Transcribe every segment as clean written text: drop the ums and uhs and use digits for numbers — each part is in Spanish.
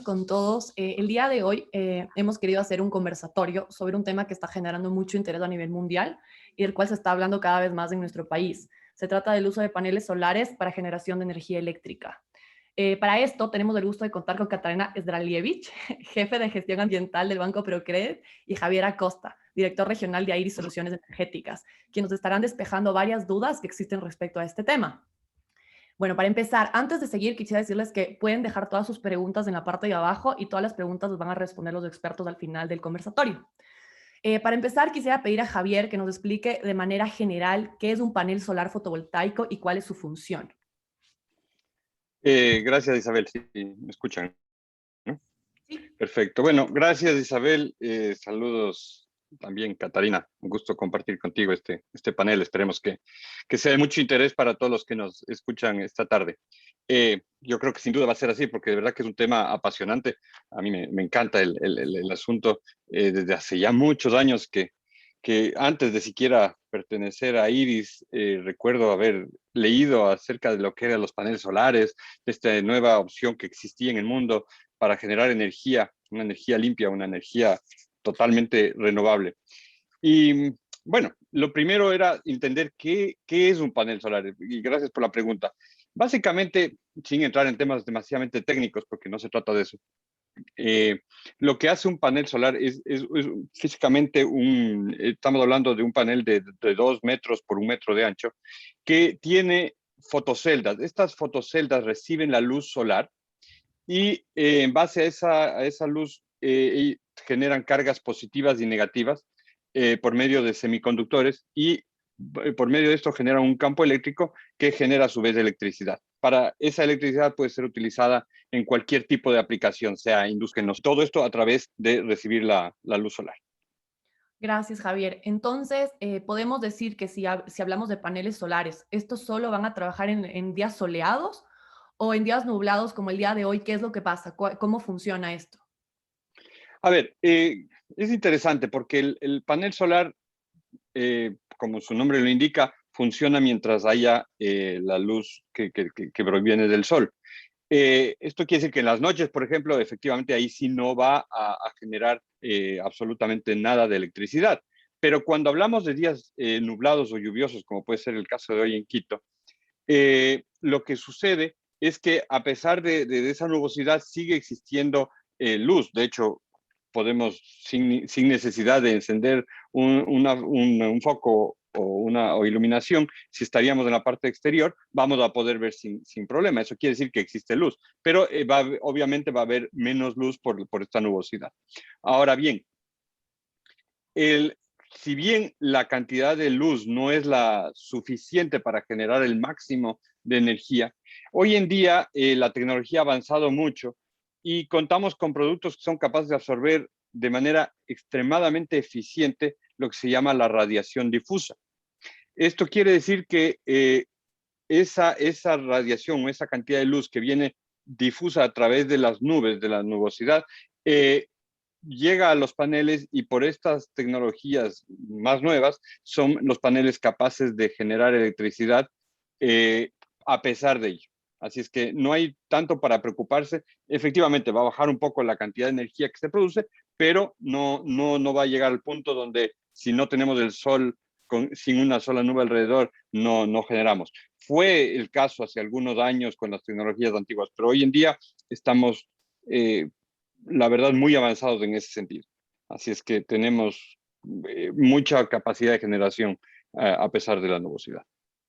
con todos. El día de hoy hemos querido hacer un conversatorio sobre un tema que está generando mucho interés a nivel mundial y del cual se está hablando cada vez más en nuestro país. Se trata del uso de paneles solares para generación de energía eléctrica. Para esto tenemos el gusto de contar con Catalina Zdralievich, jefe de gestión ambiental del Banco Procred, y Javier Acosta, director regional de AIRI Soluciones Energéticas, quienes nos estarán despejando varias dudas que existen respecto a este tema. Bueno, para empezar, antes de seguir, quisiera decirles que pueden dejar todas sus preguntas en la parte de abajo y todas las preguntas las van a responder los expertos al final del conversatorio. Para empezar, quisiera pedir a Javier que nos explique de manera general qué es un panel solar fotovoltaico y cuál es su función. Gracias, Isabel. Sí, me escuchan, ¿no? Sí. Perfecto. Bueno, gracias, Isabel. Saludos también, Catarina. Un gusto compartir contigo este panel. Esperemos que sea de mucho interés para todos los que nos escuchan esta tarde. Yo creo que sin duda va a ser así, porque de verdad que es un tema apasionante. A mí me encanta el asunto desde hace ya muchos años que antes de siquiera pertenecer a IRIS, recuerdo haber leído acerca de lo que eran los paneles solares, de esta nueva opción que existía en el mundo para generar energía, una energía limpia, una energía totalmente renovable. Y bueno, lo primero era entender qué es un panel solar, y gracias por la pregunta. Básicamente, sin entrar en temas demasiadamente técnicos, porque no se trata de eso, lo que hace un panel solar es físicamente estamos hablando de un panel de 2 metros por 1 metro de ancho, que tiene fotoceldas. Estas fotoceldas reciben la luz solar y en base a esa luz generan cargas positivas y negativas por medio de semiconductores y por medio de esto genera un campo eléctrico que genera a su vez electricidad. Para esa electricidad puede ser utilizada en cualquier tipo de aplicación, sea industria, todo esto a través de recibir la luz solar. Gracias, Javier. Entonces, podemos decir que si hablamos de paneles solares, ¿estos solo van a trabajar en días soleados o en días nublados como el día de hoy? ¿Qué es lo que pasa? ¿Cómo funciona esto? A ver, es interesante porque el panel solar, como su nombre lo indica, funciona mientras haya la luz que proviene del sol. Esto quiere decir que en las noches, por ejemplo, efectivamente ahí sí no va a generar absolutamente nada de electricidad. Pero cuando hablamos de días nublados o lluviosos, como puede ser el caso de hoy en Quito, lo que sucede es que a pesar de esa nubosidad sigue existiendo luz. De hecho, podemos, sin necesidad de encender un foco o iluminación, si estaríamos en la parte exterior, vamos a poder ver sin problema. Eso quiere decir que existe luz, pero obviamente va a haber menos luz por esta nubosidad. Ahora bien, si bien la cantidad de luz no es la suficiente para generar el máximo de energía, hoy en día la tecnología ha avanzado mucho y contamos con productos que son capaces de absorber de manera extremadamente eficiente lo que se llama la radiación difusa. Esto quiere decir que esa radiación o esa cantidad de luz que viene difusa a través de las nubes, de la nubosidad, llega a los paneles y por estas tecnologías más nuevas son los paneles capaces de generar electricidad a pesar de ello. Así es que no hay tanto para preocuparse. Efectivamente, va a bajar un poco la cantidad de energía que se produce, pero no va a llegar al punto donde si no tenemos el sol sin una sola nube alrededor, no generamos. Fue el caso hace algunos años con las tecnologías antiguas, pero hoy en día estamos la verdad, muy avanzados en ese sentido. Así es que tenemos mucha capacidad de generación a pesar de la nubosidad.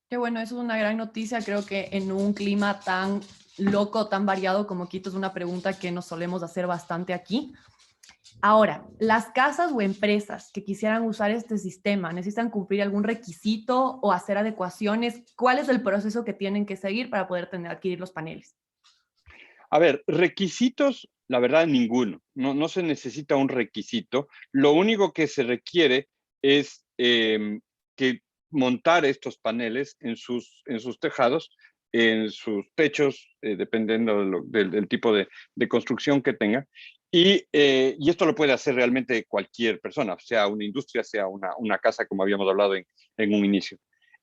Qué bueno, eso es una gran noticia. Creo que en un clima tan loco, tan variado como Quito, es una pregunta que nos solemos hacer bastante aquí. Ahora, las casas o empresas que quisieran usar este sistema, ¿necesitan cumplir algún requisito o hacer adecuaciones? ¿Cuál es el proceso que tienen que seguir para poder adquirir los paneles? A ver, requisitos, la verdad, ninguno. No se necesita un requisito. Lo único que se requiere es que montar estos paneles en sus tejados, en sus techos, dependiendo del tipo de construcción que tenga. Y esto lo puede hacer realmente cualquier persona, sea una industria, sea una casa, como habíamos hablado en un inicio.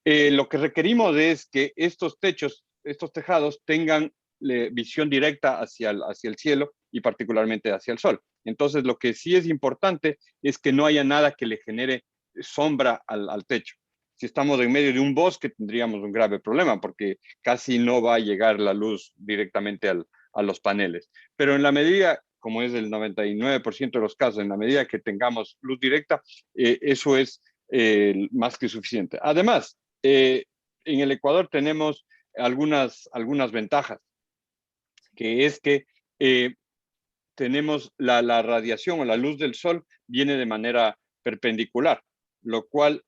Lo que requerimos es que estos techos, estos tejados tengan visión directa hacia el cielo y particularmente hacia el sol. Entonces, lo que sí es importante es que no haya nada que le genere sombra al techo. Si estamos en medio de un bosque, tendríamos un grave problema porque casi no va a llegar la luz directamente a los paneles. Pero en la medida, como es el 99% de los casos, en la medida que tengamos luz directa, eso es más que suficiente. Además, en el Ecuador tenemos algunas ventajas, que es que tenemos la radiación o la luz del sol viene de manera perpendicular, lo cual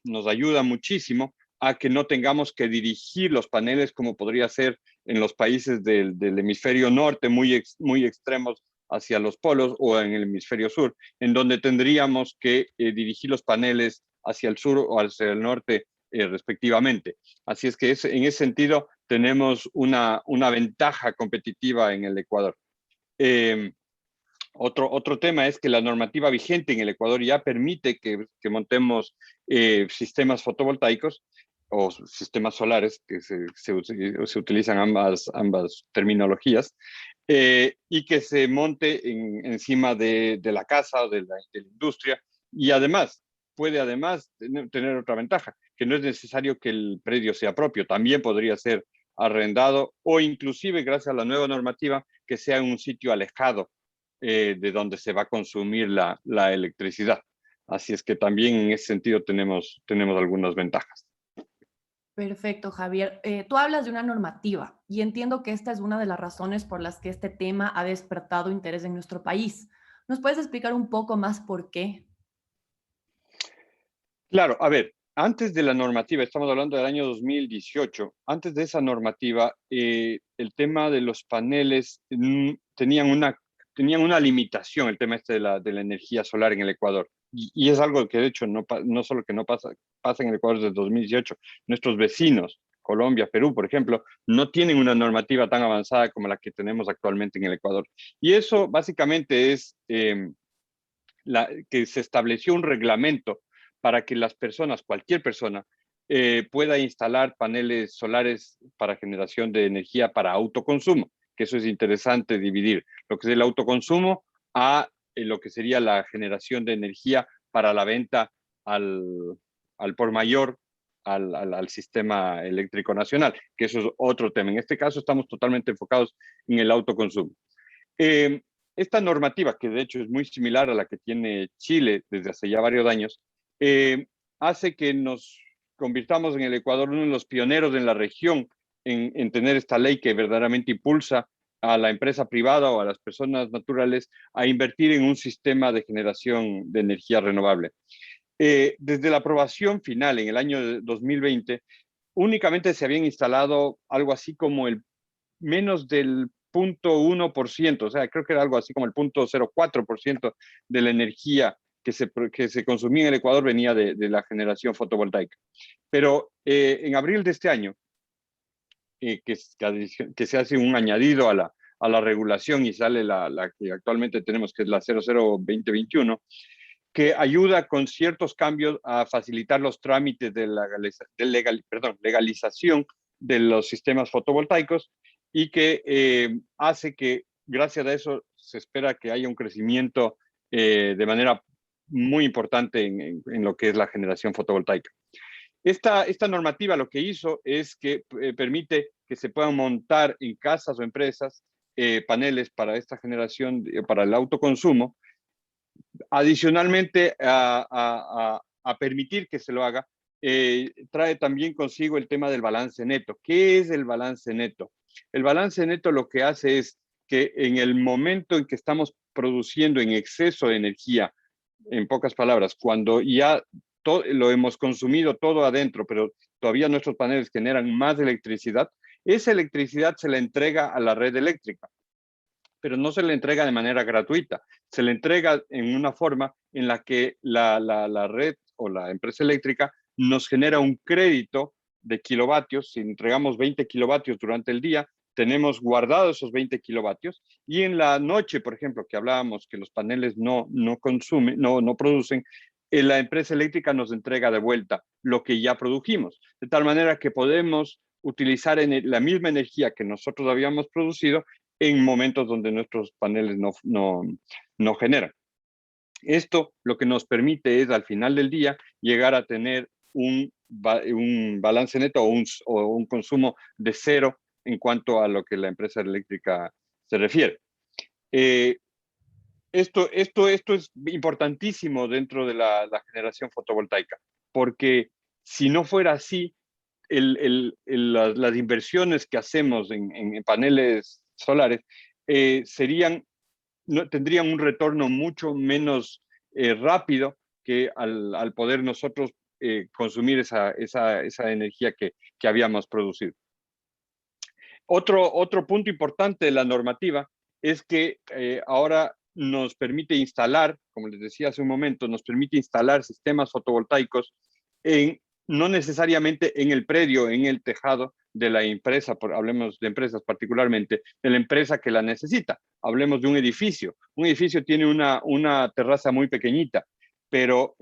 nos ayuda muchísimo a que no tengamos que dirigir los paneles como podría ser en los países del hemisferio norte, muy extremos hacia los polos, o en el hemisferio sur, en donde tendríamos que dirigir los paneles hacia el sur o hacia el norte respectivamente. Así es que en ese sentido tenemos una ventaja competitiva en el Ecuador. Eh, otro tema es que la normativa vigente en el Ecuador ya permite que montemos sistemas fotovoltaicos o sistemas solares, que se utilizan ambas terminologías, y que se monte encima de la casa o de la industria. Y además, puede tener otra ventaja, que no es necesario que el predio sea propio, también podría ser arrendado o inclusive, gracias a la nueva normativa, que sea en un sitio alejado de donde se va a consumir la electricidad. Así es que también en ese sentido tenemos algunas ventajas. Perfecto, Javier. Tú hablas de una normativa y entiendo que esta es una de las razones por las que este tema ha despertado interés en nuestro país. ¿Nos puedes explicar un poco más por qué? Claro, a ver, antes de la normativa, estamos hablando del año 2018, antes de esa normativa, el tema de los paneles tenían una limitación, el tema este de la energía solar en el Ecuador. Y es algo que de hecho no solo que no pasa en el Ecuador desde 2018, nuestros vecinos, Colombia, Perú, por ejemplo, no tienen una normativa tan avanzada como la que tenemos actualmente en el Ecuador. Y eso básicamente es que se estableció un reglamento para que las personas, cualquier persona, pueda instalar paneles solares para generación de energía para autoconsumo, que eso es interesante dividir lo que es el autoconsumo a lo que sería la generación de energía para la venta al por mayor, al sistema eléctrico nacional, que eso es otro tema. En este caso estamos totalmente enfocados en el autoconsumo. Eh, esta normativa, que de hecho es muy similar a la que tiene Chile desde hace ya varios años, hace que nos convirtamos en el Ecuador uno de los pioneros en la región en tener esta ley que verdaderamente impulsa a la empresa privada o a las personas naturales a invertir en un sistema de generación de energía renovable. Desde la aprobación final en el año 2020, únicamente se habían instalado algo así como el menos del 0.1%, o sea, creo que era algo así como el 0.04% de la energía que se consumía en el Ecuador venía de la generación fotovoltaica. Pero en abril de este año, que se hace un añadido a la regulación y sale la que actualmente tenemos, que es la 00-2021, que ayuda con ciertos cambios a facilitar los trámites de legalización de los sistemas fotovoltaicos y que hace que, gracias a eso, se espera que haya un crecimiento de manera muy importante en lo que es la generación fotovoltaica. Esta normativa lo que hizo es que permite que se puedan montar en casas o empresas paneles para esta generación, para el autoconsumo. Adicionalmente a permitir que se lo haga, trae también consigo el tema del balance neto. ¿Qué es el balance neto? El balance neto lo que hace es que en el momento en que estamos produciendo en exceso de energía, en pocas palabras, cuando ya lo hemos consumido todo adentro, pero todavía nuestros paneles generan más electricidad, esa electricidad se la entrega a la red eléctrica, pero no se le entrega de manera gratuita, se le entrega en una forma en la que la red o la empresa eléctrica nos genera un crédito de kilovatios. Si entregamos 20 kilovatios durante el día, tenemos guardados esos 20 kilovatios, y en la noche, por ejemplo, que hablábamos que los paneles no consumen, no producen, la empresa eléctrica nos entrega de vuelta lo que ya produjimos, de tal manera que podemos utilizar la misma energía que nosotros habíamos producido en momentos donde nuestros paneles no generan. Esto lo que nos permite es al final del día llegar a tener un balance neto o un consumo de cero en cuanto a lo que la empresa eléctrica se refiere. Esto es importantísimo dentro de la generación fotovoltaica, porque si no fuera así, las inversiones que hacemos en paneles solares tendrían un retorno mucho menos rápido que al poder nosotros consumir esa energía que habíamos producido. Otro punto importante de la normativa es que ahora nos permite instalar, como les decía hace un momento, nos permite instalar sistemas fotovoltaicos no necesariamente en el predio, en el tejado de la empresa, hablemos de empresas particularmente, de la empresa que la necesita. Hablemos de un edificio. Un edificio tiene una terraza muy pequeñita, pero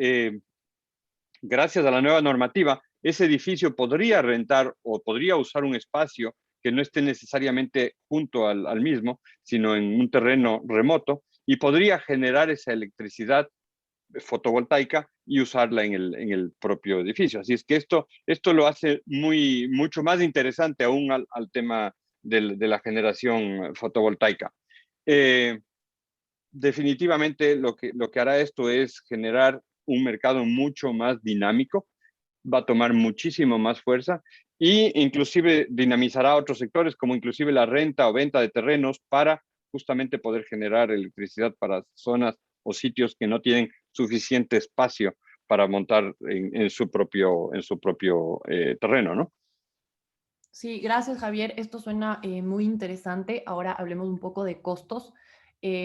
gracias a la nueva normativa, ese edificio podría rentar o podría usar un espacio que no esté necesariamente junto al mismo, sino en un terreno remoto, y podría generar esa electricidad fotovoltaica y usarla en el propio edificio. Así es que esto lo hace mucho más interesante aún al tema de la generación fotovoltaica. Definitivamente lo que hará esto es generar un mercado mucho más dinámico, va a tomar muchísimo más fuerza e inclusive dinamizará otros sectores como inclusive la renta o venta de terrenos para justamente poder generar electricidad para zonas o sitios que no tienen suficiente espacio para montar en su propio terreno, ¿no? Sí, gracias Javier. Esto suena muy interesante. Ahora hablemos un poco de costos.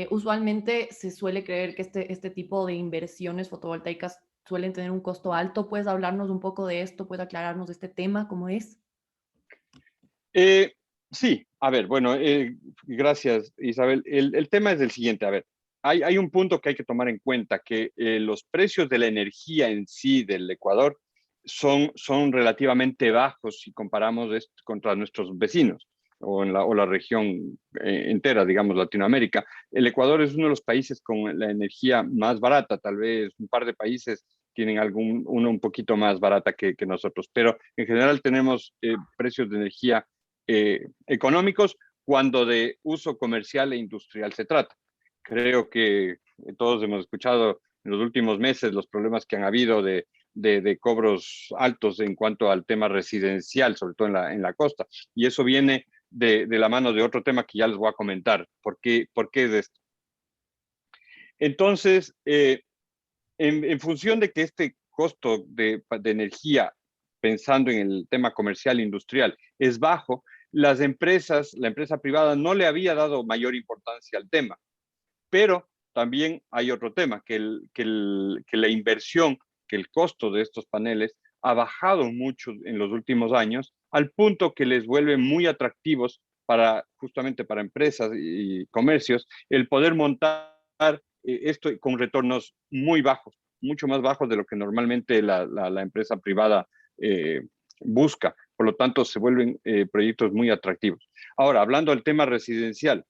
Usualmente se suele creer que este tipo de inversiones fotovoltaicas suelen tener un costo alto. ¿Puedes hablarnos un poco de esto? ¿Puedes aclararnos de este tema? ¿Cómo es? Sí, a ver, bueno, gracias Isabel. El tema es el siguiente, a ver, hay un punto que hay que tomar en cuenta, que los precios de la energía en sí del Ecuador son relativamente bajos si comparamos esto contra nuestros vecinos o la región entera, digamos, Latinoamérica. El Ecuador es uno de los países con la energía más barata, tal vez un par de países tienen uno un poquito más barata que nosotros, pero en general tenemos precios de energía económicos cuando de uso comercial e industrial se trata. Creo que todos hemos escuchado en los últimos meses los problemas que han habido de cobros altos en cuanto al tema residencial, sobre todo en la costa. Y eso viene de la mano de otro tema que ya les voy a comentar. ¿Por qué es esto? Entonces, en función de que este costo de energía, pensando en el tema comercial e industrial, es bajo, la empresa privada no le había dado mayor importancia al tema. Pero también hay otro tema, que la inversión, que el costo de estos paneles ha bajado mucho en los últimos años, al punto que les vuelve muy atractivos justamente para empresas y comercios, el poder montar esto con retornos muy bajos, mucho más bajos de lo que normalmente la empresa privada busca. Por lo tanto, se vuelven proyectos muy atractivos. Ahora, hablando del tema residencial,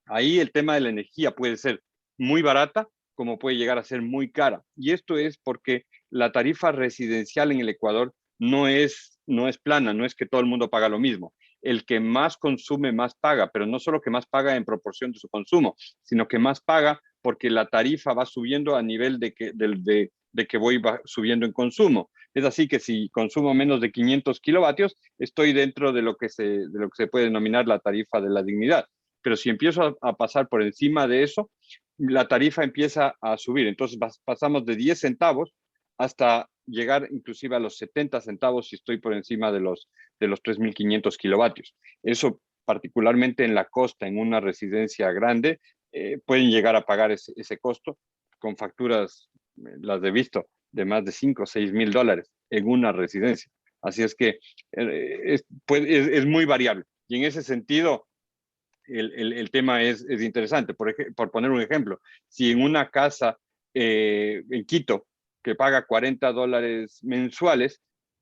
ahí el tema de la energía puede ser muy barata como puede llegar a ser muy cara. Y esto es porque la tarifa residencial en el Ecuador no es plana, no es que todo el mundo paga lo mismo. El que más consume, más paga, pero no solo que más paga en proporción de su consumo, sino que más paga porque la tarifa va subiendo a nivel de que voy subiendo en consumo. Es así que si consumo menos de 500 kilovatios, estoy dentro de lo que se puede denominar la tarifa de la dignidad. Pero si empiezo a pasar por encima de eso, la tarifa empieza a subir. Entonces pasamos de 10 centavos hasta llegar inclusive a los 70 centavos si estoy por encima de los 3.500 kilovatios. Eso particularmente en la costa, en una residencia grande, pueden llegar a pagar ese costo con facturas, las he visto, de más de 5 o 6 mil dólares en una residencia. Así es que es muy variable. Y en ese sentido, el tema es interesante. Por poner un ejemplo, si en una casa en Quito que paga $40 mensuales,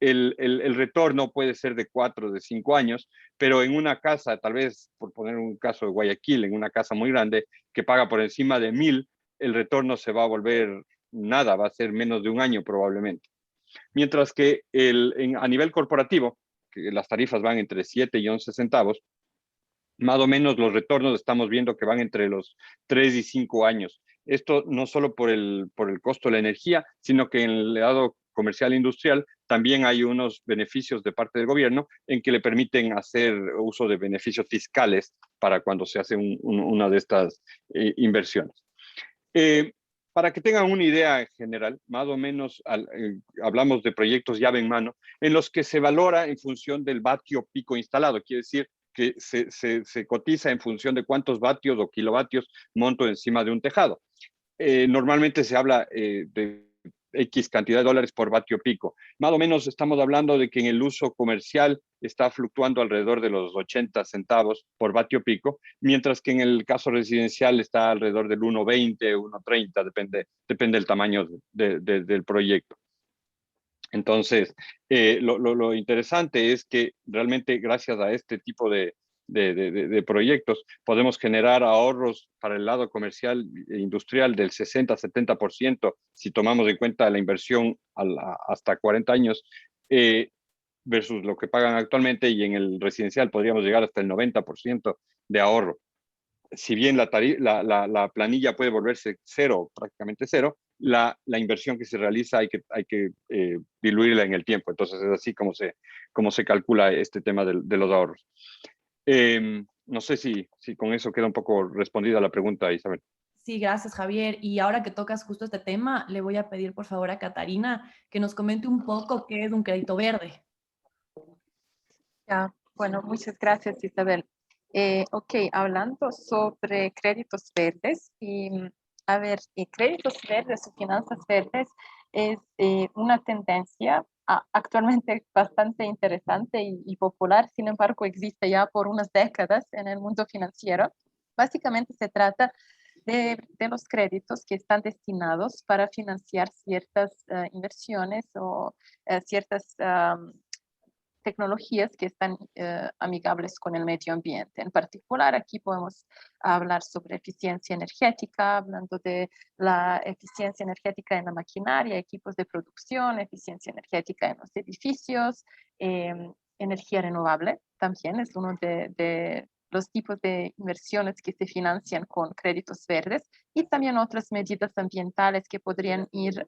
el retorno puede ser de 4, de 5 años, pero en una casa, tal vez, por poner un caso de Guayaquil, en una casa muy grande que paga por encima de 1.000, el retorno se va a volver nada, va a ser menos de un año probablemente. Mientras que a nivel corporativo, que las tarifas van entre 7 y 11 centavos, más o menos los retornos estamos viendo que van entre los 3 y 5 años. Esto no solo por el costo de la energía, sino que en el lado comercial e industrial también hay unos beneficios de parte del gobierno en que le permiten hacer uso de beneficios fiscales para cuando se hace una de estas inversiones. Eh, para que tengan una idea general, más o menos hablamos de proyectos llave en mano, en los que se valora en función del vatio pico instalado, quiere decir que se cotiza en función de cuántos vatios o kilovatios monto encima de un tejado. Normalmente se habla de X cantidad de dólares por vatio pico. Más o menos estamos hablando de que en el uso comercial está fluctuando alrededor de los 80 centavos por vatio pico, mientras que en el caso residencial está alrededor del 1,20, 1,30, depende del tamaño del proyecto. Entonces, lo interesante es que realmente gracias a este tipo de proyectos podemos generar ahorros para el lado comercial e industrial del 60-70% si tomamos en cuenta la inversión hasta 40 años versus lo que pagan actualmente, y en el residencial podríamos llegar hasta el 90% de ahorro. Si bien la planilla puede volverse cero, prácticamente cero, la inversión que se realiza hay que diluirla en el tiempo. Entonces es así como se calcula este tema de los ahorros. No sé si con eso queda un poco respondida la pregunta, Isabel. Sí, gracias, Javier. Y ahora que tocas justo este tema, le voy a pedir por favor a Catarina que nos comente un poco qué es un crédito verde. Ya, bueno, muchas gracias, Isabel. Ok, hablando sobre créditos verdes, a ver, créditos verdes o finanzas verdes es una tendencia actualmente bastante interesante y popular. Sin embargo, existe ya por unas décadas en el mundo financiero. Básicamente se trata de los créditos que están destinados para financiar ciertas inversiones o ciertas tecnologías que están amigables con el medio ambiente. En particular, aquí podemos hablar sobre eficiencia energética, hablando de la eficiencia energética en la maquinaria, equipos de producción, eficiencia energética en los edificios, energía renovable también es uno de los tipos de inversiones que se financian con créditos verdes, y también otras medidas ambientales que podrían ir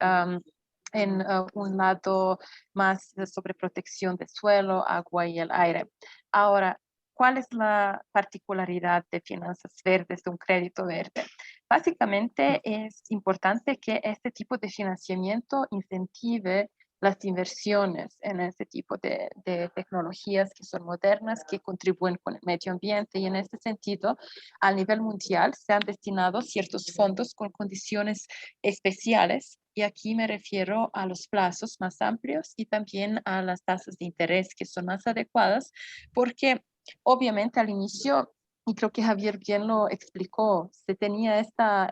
en un lado más sobre protección del suelo, agua y el aire. Ahora, ¿cuál es la particularidad de finanzas verdes, de un crédito verde? Básicamente es importante que este tipo de financiamiento incentive las inversiones en este tipo de tecnologías que son modernas, que contribuyen con el medio ambiente, y en este sentido, a nivel mundial se han destinado ciertos fondos con condiciones especiales, y aquí me refiero a los plazos más amplios y también a las tasas de interés que son más adecuadas, porque obviamente al inicio, y creo que Javier bien lo explicó, se tenía esta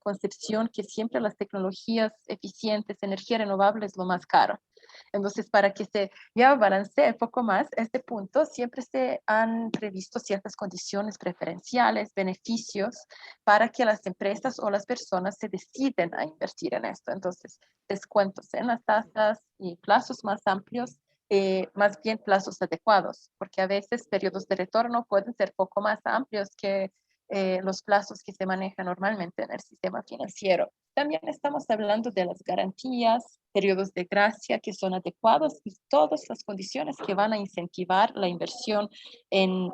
concepción que siempre las tecnologías eficientes, energía renovable es lo más caro. Entonces, para que se ya balancee un poco más este punto, siempre se han previsto ciertas condiciones preferenciales, beneficios, para que las empresas o las personas se deciden a invertir en esto. Entonces, descuentos en las tasas y plazos más amplios, más bien plazos adecuados, porque a veces periodos de retorno pueden ser poco más amplios que los plazos que se manejan normalmente en el sistema financiero. También estamos hablando de las garantías, periodos de gracia que son adecuados y todas las condiciones que van a incentivar la inversión en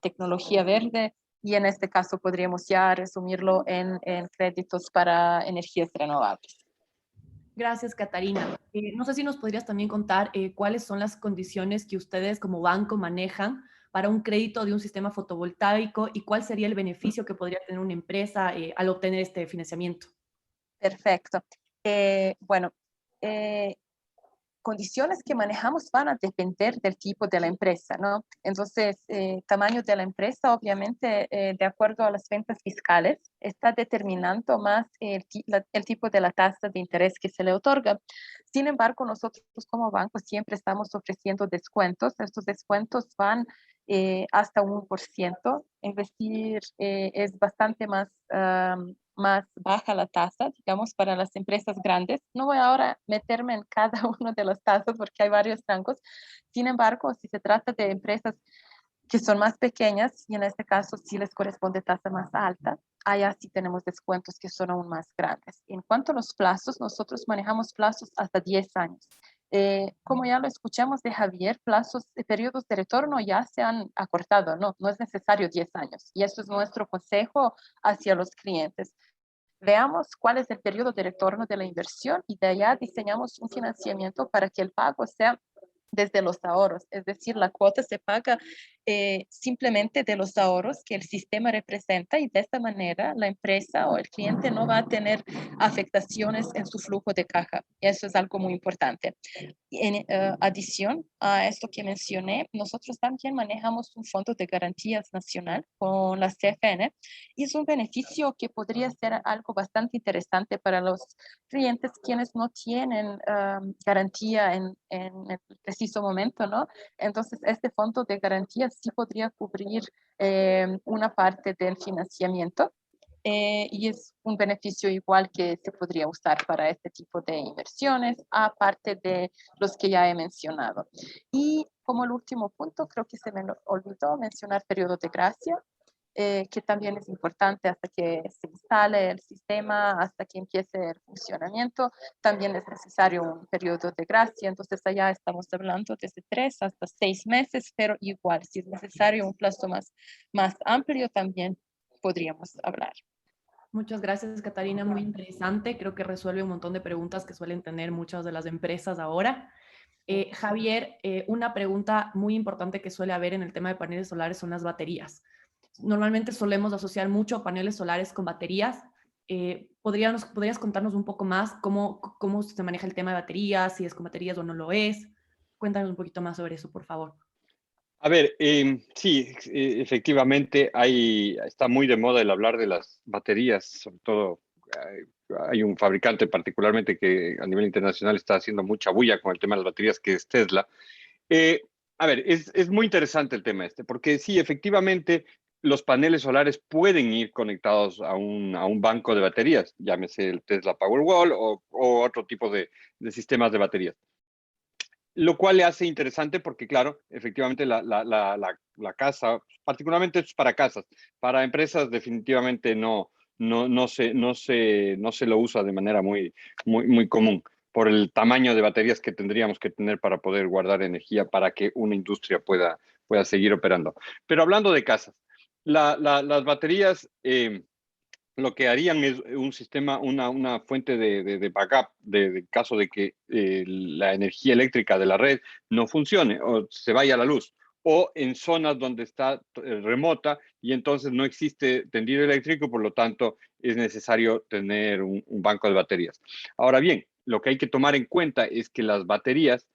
tecnología verde, y en este caso podríamos ya resumirlo en créditos para energías renovables. Gracias, Catarina. No sé si nos podrías también contar cuáles son las condiciones que ustedes como banco manejan para un crédito de un sistema fotovoltaico y cuál sería el beneficio que podría tener una empresa al obtener este financiamiento. Perfecto. Bueno, condiciones que manejamos van a depender del tipo de la empresa, ¿no? Entonces, tamaño de la empresa, obviamente, de acuerdo a las ventas fiscales, está determinando más el tipo de la tasa de interés que se le otorga. Sin embargo, nosotros como banco siempre estamos ofreciendo descuentos. Estos descuentos van hasta 1%, es decir, es bastante más baja la tasa, digamos, para las empresas grandes. No voy ahora a meterme en cada uno de las tasas porque hay varios rangos. Sin embargo, si se trata de empresas que son más pequeñas y en este caso sí les corresponde tasa más alta, allá sí tenemos descuentos que son aún más grandes. En cuanto a los plazos, nosotros manejamos plazos hasta 10 años. Como ya lo escuchamos de Javier, periodos de retorno ya se han acortado, no es necesario 10 años. Y eso es nuestro consejo hacia los clientes. Veamos cuál es el periodo de retorno de la inversión y de allá diseñamos un financiamiento para que el pago sea desde los ahorros, es decir, la cuota se paga simplemente de los ahorros que el sistema representa y de esta manera la empresa o el cliente no va a tener afectaciones en su flujo de caja. Eso es algo muy importante. En adición a esto que mencioné, nosotros también manejamos un fondo de garantías nacional con la CFN y es un beneficio que podría ser algo bastante interesante para los clientes quienes no tienen garantía en el preciso momento, ¿no? Entonces, este fondo de garantías sí podría cubrir una parte del financiamiento. Y es un beneficio igual que se podría usar para este tipo de inversiones, aparte de los que ya he mencionado. Y como el último punto, creo que se me olvidó mencionar periodo de gracia, que también es importante hasta que se instale el sistema, hasta que empiece el funcionamiento, también es necesario un periodo de gracia, entonces allá estamos hablando desde 3 hasta 6 meses, pero igual, si es necesario un plazo más amplio, también podríamos hablar. Muchas gracias, Catarina. Muy interesante. Creo que resuelve un montón de preguntas que suelen tener muchas de las empresas ahora. Javier, una pregunta muy importante que suele haber en el tema de paneles solares son las baterías. Normalmente solemos asociar mucho paneles solares con baterías. ¿Podrías contarnos un poco más cómo se maneja el tema de baterías, si es con baterías o no lo es? Cuéntanos un poquito más sobre eso, por favor. A ver, sí, efectivamente está muy de moda el hablar de las baterías, sobre todo hay un fabricante particularmente que a nivel internacional está haciendo mucha bulla con el tema de las baterías, que es Tesla. Eh, a ver, es muy interesante el tema este, porque sí, efectivamente, los paneles solares pueden ir conectados a un banco de baterías, llámese el Tesla Powerwall o otro tipo de sistemas de baterías. Lo cual le hace interesante porque, claro, efectivamente la casa, particularmente es para casas, para empresas definitivamente no se lo usa de manera muy común por el tamaño de baterías que tendríamos que tener para poder guardar energía para que una industria pueda seguir operando. Pero hablando de casas, las baterías lo que harían es un sistema, una fuente de backup de caso de que la energía eléctrica de la red no funcione o se vaya a la luz, o en zonas donde está remota y entonces no existe tendido eléctrico, por lo tanto es necesario tener un banco de baterías. Ahora bien, lo que hay que tomar en cuenta es que las baterías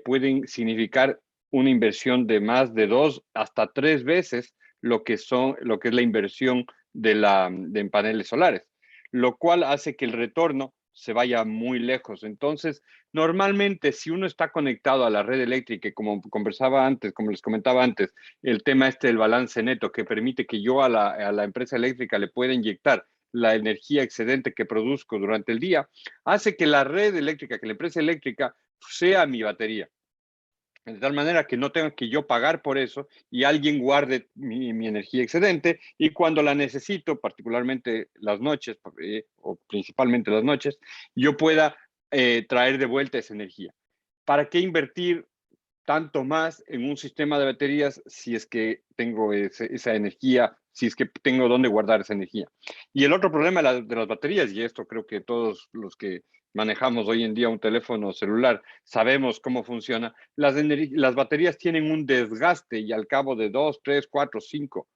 pueden significar una inversión de más de 2 hasta 3 veces lo que es la inversión de paneles solares, lo cual hace que el retorno se vaya muy lejos. Entonces, normalmente, si uno está conectado a la red eléctrica, como conversaba antes, como les comentaba antes, el tema del balance neto que permite que yo a la empresa eléctrica le pueda inyectar la energía excedente que produzco durante el día, hace que la red eléctrica, que la empresa eléctrica sea mi batería. De tal manera que no tenga que yo pagar por eso y alguien guarde mi energía excedente y cuando la necesito, particularmente las noches o principalmente las noches, yo pueda traer de vuelta esa energía. ¿Para qué invertir tanto más en un sistema de baterías si es que tengo esa energía, si es que tengo dónde guardar esa energía? Y el otro problema de las baterías, y esto creo que todos los que manejamos hoy en día un teléfono celular sabemos cómo funciona, las baterías tienen un desgaste y al cabo de 2, 3, 4, 5,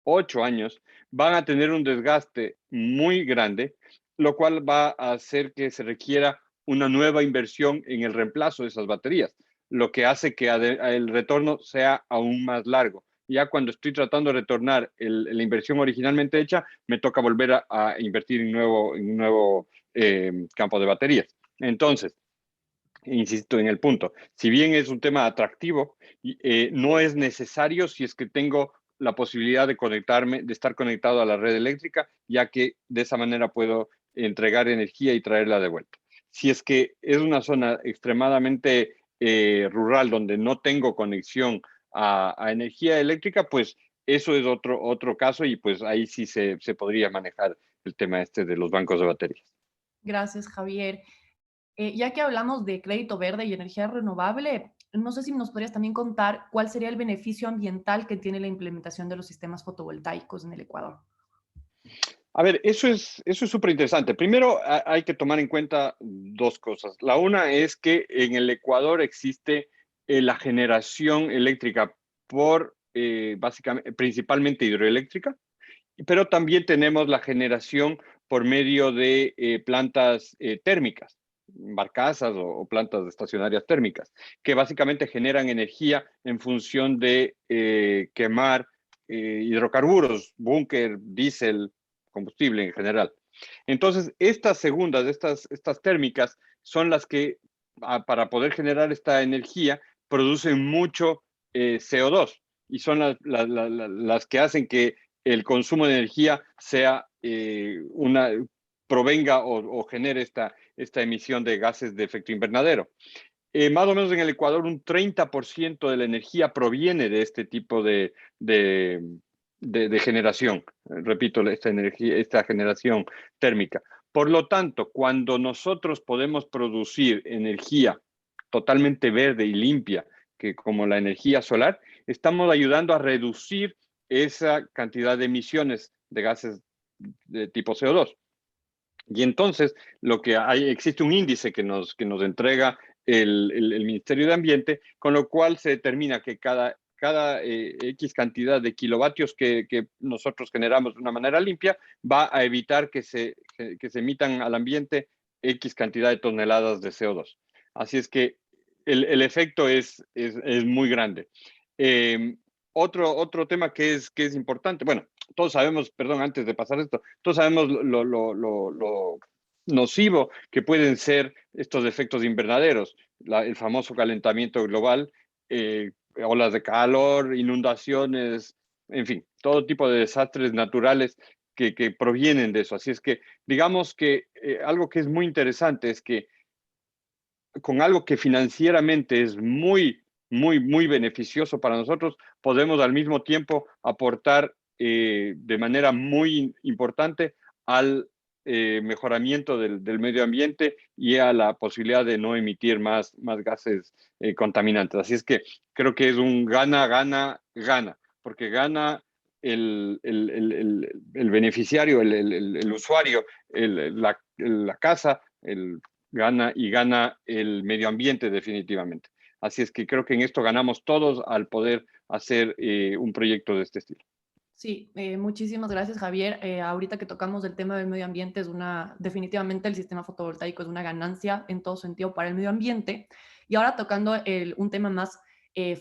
8 años van a tener un desgaste muy grande, lo cual va a hacer que se requiera una nueva inversión en el reemplazo de esas baterías, lo que hace que el retorno sea aún más largo. Ya cuando estoy tratando de retornar la inversión originalmente hecha, me toca volver a invertir en un nuevo campo de baterías. Entonces, insisto en el punto, si bien es un tema atractivo, no es necesario si es que tengo la posibilidad de conectarme, de estar conectado a la red eléctrica, ya que de esa manera puedo entregar energía y traerla de vuelta. Si es que es una zona extremadamente rural donde no tengo conexión a energía eléctrica, pues eso es otro caso y pues ahí sí se podría manejar el tema este de los bancos de baterías. Gracias, Javier. Ya que hablamos de crédito verde y energía renovable, no sé si nos podrías también contar cuál sería el beneficio ambiental que tiene la implementación de los sistemas fotovoltaicos en el Ecuador. A ver, eso es súper interesante. Primero, hay que tomar en cuenta dos cosas. La una es que en el Ecuador existe la generación eléctrica básicamente, principalmente hidroeléctrica, pero también tenemos la generación por medio de plantas térmicas, barcazas o plantas estacionarias térmicas, que básicamente generan energía en función de quemar hidrocarburos, búnker, diésel, combustible en general. Entonces, estas segundas, estas térmicas, son las que, para poder generar esta energía, producen mucho CO2 y son las que hacen que el consumo de energía sea provenga o genere esta emisión de gases de efecto invernadero. Más o menos en el Ecuador un 30% de la energía proviene de este tipo de generación. Repito, esta generación térmica. Por lo tanto, cuando nosotros podemos producir energía totalmente verde y limpia, que como la energía solar, estamos ayudando a reducir esa cantidad de emisiones de gases de tipo CO2. Y entonces, existe un índice que nos entrega el Ministerio de Ambiente, con lo cual se determina que cada X cantidad de kilovatios que nosotros generamos de una manera limpia va a evitar que se emitan al ambiente X cantidad de toneladas de CO2. Así es que el efecto es muy grande. Otro tema que es importante, bueno, todos sabemos, perdón, antes de pasar esto, todos sabemos lo nocivo que pueden ser estos efectos invernaderos, el famoso calentamiento global, olas de calor, inundaciones, en fin, todo tipo de desastres naturales que provienen de eso. Así es que, digamos que algo que es muy interesante es que con algo que financieramente es muy beneficioso para nosotros, podemos al mismo tiempo aportar de manera muy importante al mejoramiento del medio ambiente y a la posibilidad de no emitir más gases contaminantes. Así es que creo que es un gana, gana, gana, porque gana el beneficiario, el usuario, la casa, gana y gana el medio ambiente definitivamente. Así es que creo que en esto ganamos todos al poder hacer un proyecto de este estilo. Sí, muchísimas gracias, Javier. Ahorita que tocamos el tema del medio ambiente, definitivamente el sistema fotovoltaico es una ganancia en todo sentido para el medio ambiente. Y ahora tocando un tema más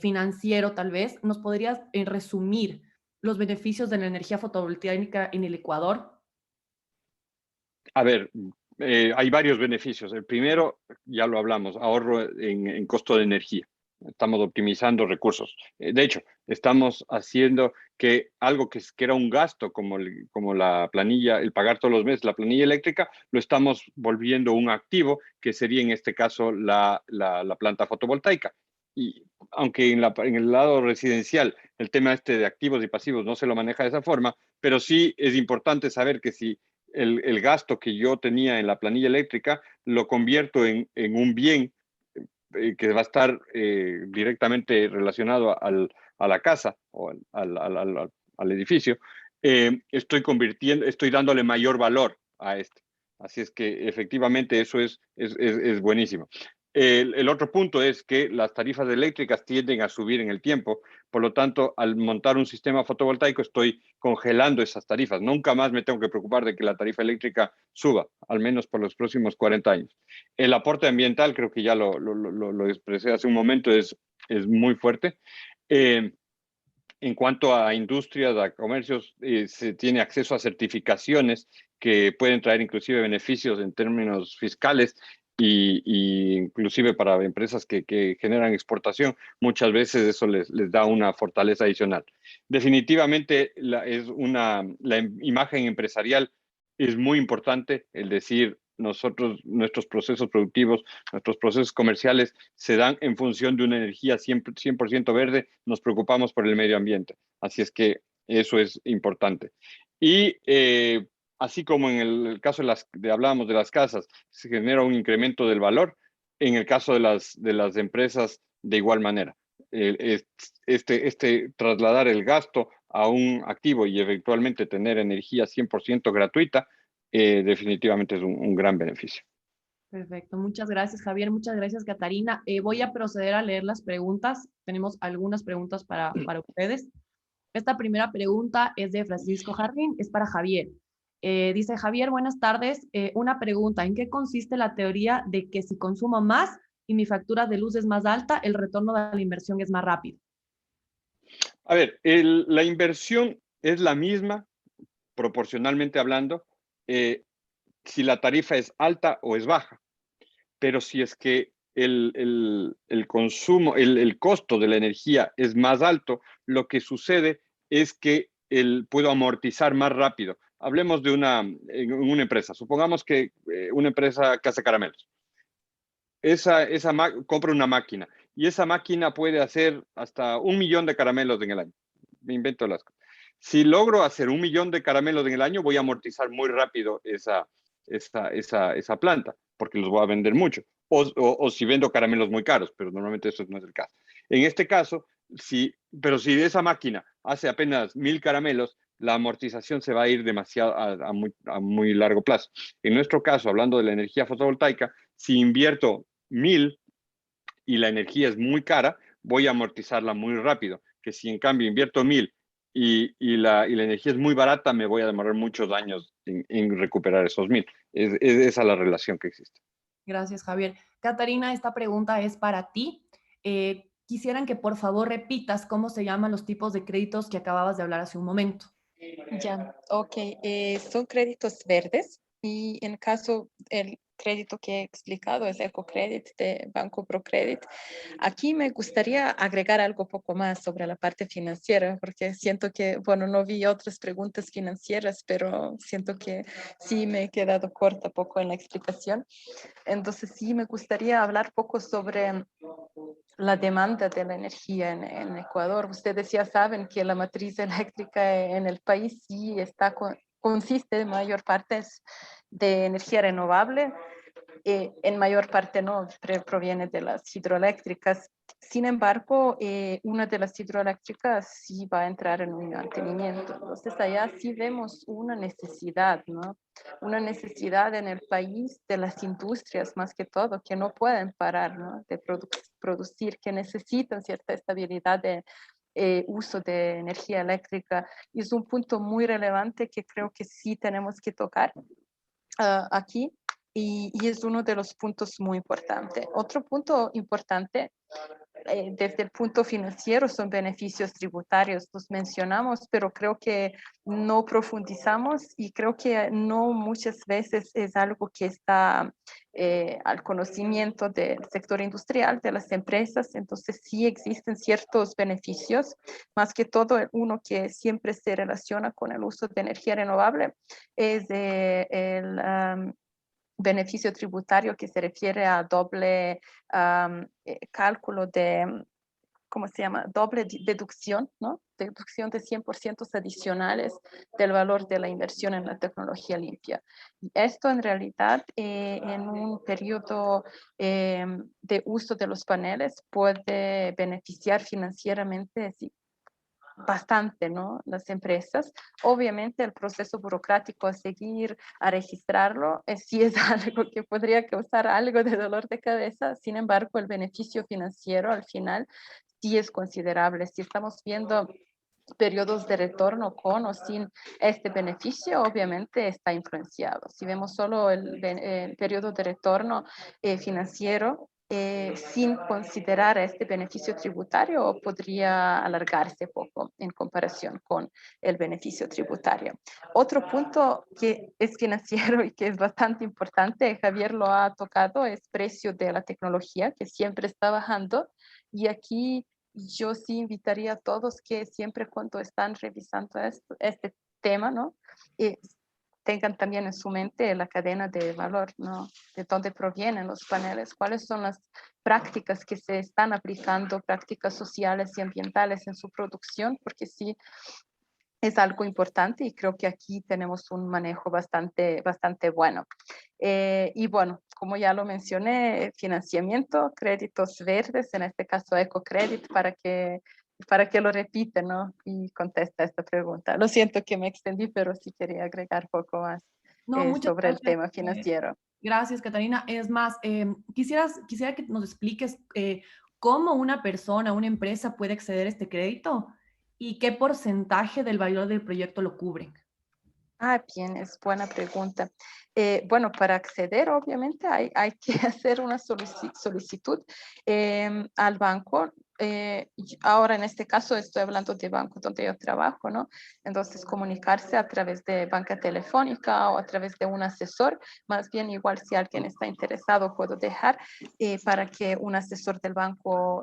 financiero, tal vez, ¿nos podrías resumir los beneficios de la energía fotovoltaica en el Ecuador? A ver, hay varios beneficios. El primero, ya lo hablamos, ahorro en costo de energía. Estamos optimizando recursos. De hecho, estamos haciendo que algo que era un gasto, como la planilla, el pagar todos los meses la planilla eléctrica, lo estamos volviendo un activo, que sería en este caso la planta fotovoltaica. Y aunque en el lado residencial el tema este de activos y pasivos no se lo maneja de esa forma, pero sí es importante saber que si el gasto que yo tenía en la planilla eléctrica lo convierto en un bien que va a estar directamente relacionado a la casa o al edificio, estoy dándole mayor valor a este. Así es que efectivamente eso es buenísimo. El otro punto es que las tarifas eléctricas tienden a subir en el tiempo, por lo tanto, al montar un sistema fotovoltaico estoy congelando esas tarifas. Nunca más me tengo que preocupar de que la tarifa eléctrica suba, al menos por los próximos 40 años. El aporte ambiental, creo que ya lo expresé hace un momento, es muy fuerte. En cuanto a industrias, a comercios, se tiene acceso a certificaciones que pueden traer inclusive beneficios en términos fiscales y inclusive para empresas que generan exportación, muchas veces eso les da una fortaleza adicional. Definitivamente la imagen empresarial es muy importante, el decir, nuestros procesos productivos, nuestros procesos comerciales se dan en función de una energía 100% verde, nos preocupamos por el medio ambiente. Así es que eso es importante. Y así como en el caso hablábamos de las casas, se genera un incremento del valor, en el caso de las empresas, de igual manera. Trasladar el gasto a un activo y eventualmente tener energía 100% gratuita, definitivamente es un gran beneficio. Perfecto, muchas gracias Javier, muchas gracias Catarina. Voy a proceder a leer las preguntas. Tenemos algunas preguntas para ustedes. Esta primera pregunta es de Francisco Jardín, es para Javier. Dice Javier, buenas tardes. Una pregunta, ¿en qué consiste la teoría de que si consumo más y mi factura de luz es más alta, el retorno de la inversión es más rápido? A ver, la inversión es la misma, proporcionalmente hablando, si la tarifa es alta o es baja, pero si es que el consumo, el costo de la energía es más alto, lo que sucede es que puedo amortizar más rápido. Hablemos de una empresa. Supongamos que una empresa que hace caramelos. Compra una máquina y esa máquina puede hacer hasta 1 millón de caramelos en el año. Me invento las cosas. Si logro hacer 1 millón de caramelos en el año, voy a amortizar muy rápido esa planta, porque los voy a vender mucho. O si vendo caramelos muy caros, pero normalmente eso no es el caso. En este caso, pero si esa máquina hace apenas 1000 caramelos, la amortización se va a ir demasiado a muy largo plazo. En nuestro caso, hablando de la energía fotovoltaica, si invierto 1000 y la energía es muy cara, voy a amortizarla muy rápido. Que si en cambio invierto 1000 y la energía es muy barata, me voy a demorar muchos años en recuperar esos 1000. Es esa la relación que existe. Gracias, Javier. Catarina, esta pregunta es para ti. Quisieran que por favor repitas cómo se llaman los tipos de créditos que acababas de hablar hace un momento. Ya, ok. Son créditos verdes y en caso el crédito que he explicado es EcoCredit de Banco Procredit. Aquí me gustaría agregar algo poco más sobre la parte financiera, porque siento que, bueno, no vi otras preguntas financieras, pero siento que sí me he quedado corta poco en la explicación. Entonces sí me gustaría hablar poco sobre la demanda de la energía en Ecuador. Ustedes ya saben que la matriz eléctrica en el país sí consiste en mayor parte de energía renovable, en mayor parte no, proviene de las hidroeléctricas. Sin embargo, una de las hidroeléctricas sí va a entrar en un mantenimiento. Entonces, allá sí vemos una necesidad, ¿no? Una necesidad en el país de las industrias, más que todo, que no pueden parar, ¿no? De producir, que necesitan cierta estabilidad de uso de energía eléctrica. Y es un punto muy relevante que creo que sí tenemos que tocar aquí. Y es uno de los puntos muy importantes. Otro punto importante desde el punto financiero son beneficios tributarios, los mencionamos, pero creo que no profundizamos y creo que no muchas veces es algo que está al conocimiento del sector industrial, de las empresas, entonces sí existen ciertos beneficios, más que todo uno que siempre se relaciona con el uso de energía renovable es el beneficio tributario que se refiere a doble cálculo de, ¿cómo se llama? Doble deducción, ¿no? Deducción de 100% adicionales del valor de la inversión en la tecnología limpia. Y esto en realidad en un periodo de uso de los paneles puede beneficiar financieramente bastante, ¿no? Las empresas. Obviamente el proceso burocrático a seguir, a registrarlo, sí es algo que podría causar algo de dolor de cabeza. Sin embargo, el beneficio financiero al final sí es considerable. Si estamos viendo periodos de retorno con o sin este beneficio, obviamente está influenciado. Si vemos solo el periodo de retorno financiero, sin considerar este beneficio tributario, podría alargarse poco en comparación con el beneficio tributario. Otro punto que es financiero y que es bastante importante, Javier lo ha tocado, es precio de la tecnología, que siempre está bajando. Y aquí yo sí invitaría a todos que siempre cuando están revisando este tema, ¿no? Tengan también en su mente la cadena de valor, ¿no? De dónde provienen los paneles, cuáles son las prácticas que se están aplicando, prácticas sociales y ambientales en su producción, porque sí es algo importante y creo que aquí tenemos un manejo bastante bueno. Y bueno, como ya lo mencioné, financiamiento, créditos verdes, en este caso EcoCredit, para que lo repite, ¿no? Y contesta esta pregunta. Lo siento que me extendí, pero sí quería agregar poco más No, muchas sobre el gracias. tema financiero. Gracias, Catarina. Es más, quisiera que nos expliques cómo una persona, una empresa puede acceder a este crédito y qué porcentaje del valor del proyecto lo cubren. Ah, bien, es buena pregunta. Bueno, para acceder, obviamente, hay que hacer una solicitud al banco. Ahora, en este caso, estoy hablando de banco donde yo trabajo, ¿no? Entonces, comunicarse a través de banca telefónica o a través de un asesor. Más bien, igual si alguien está interesado, puedo dejar para que un asesor del banco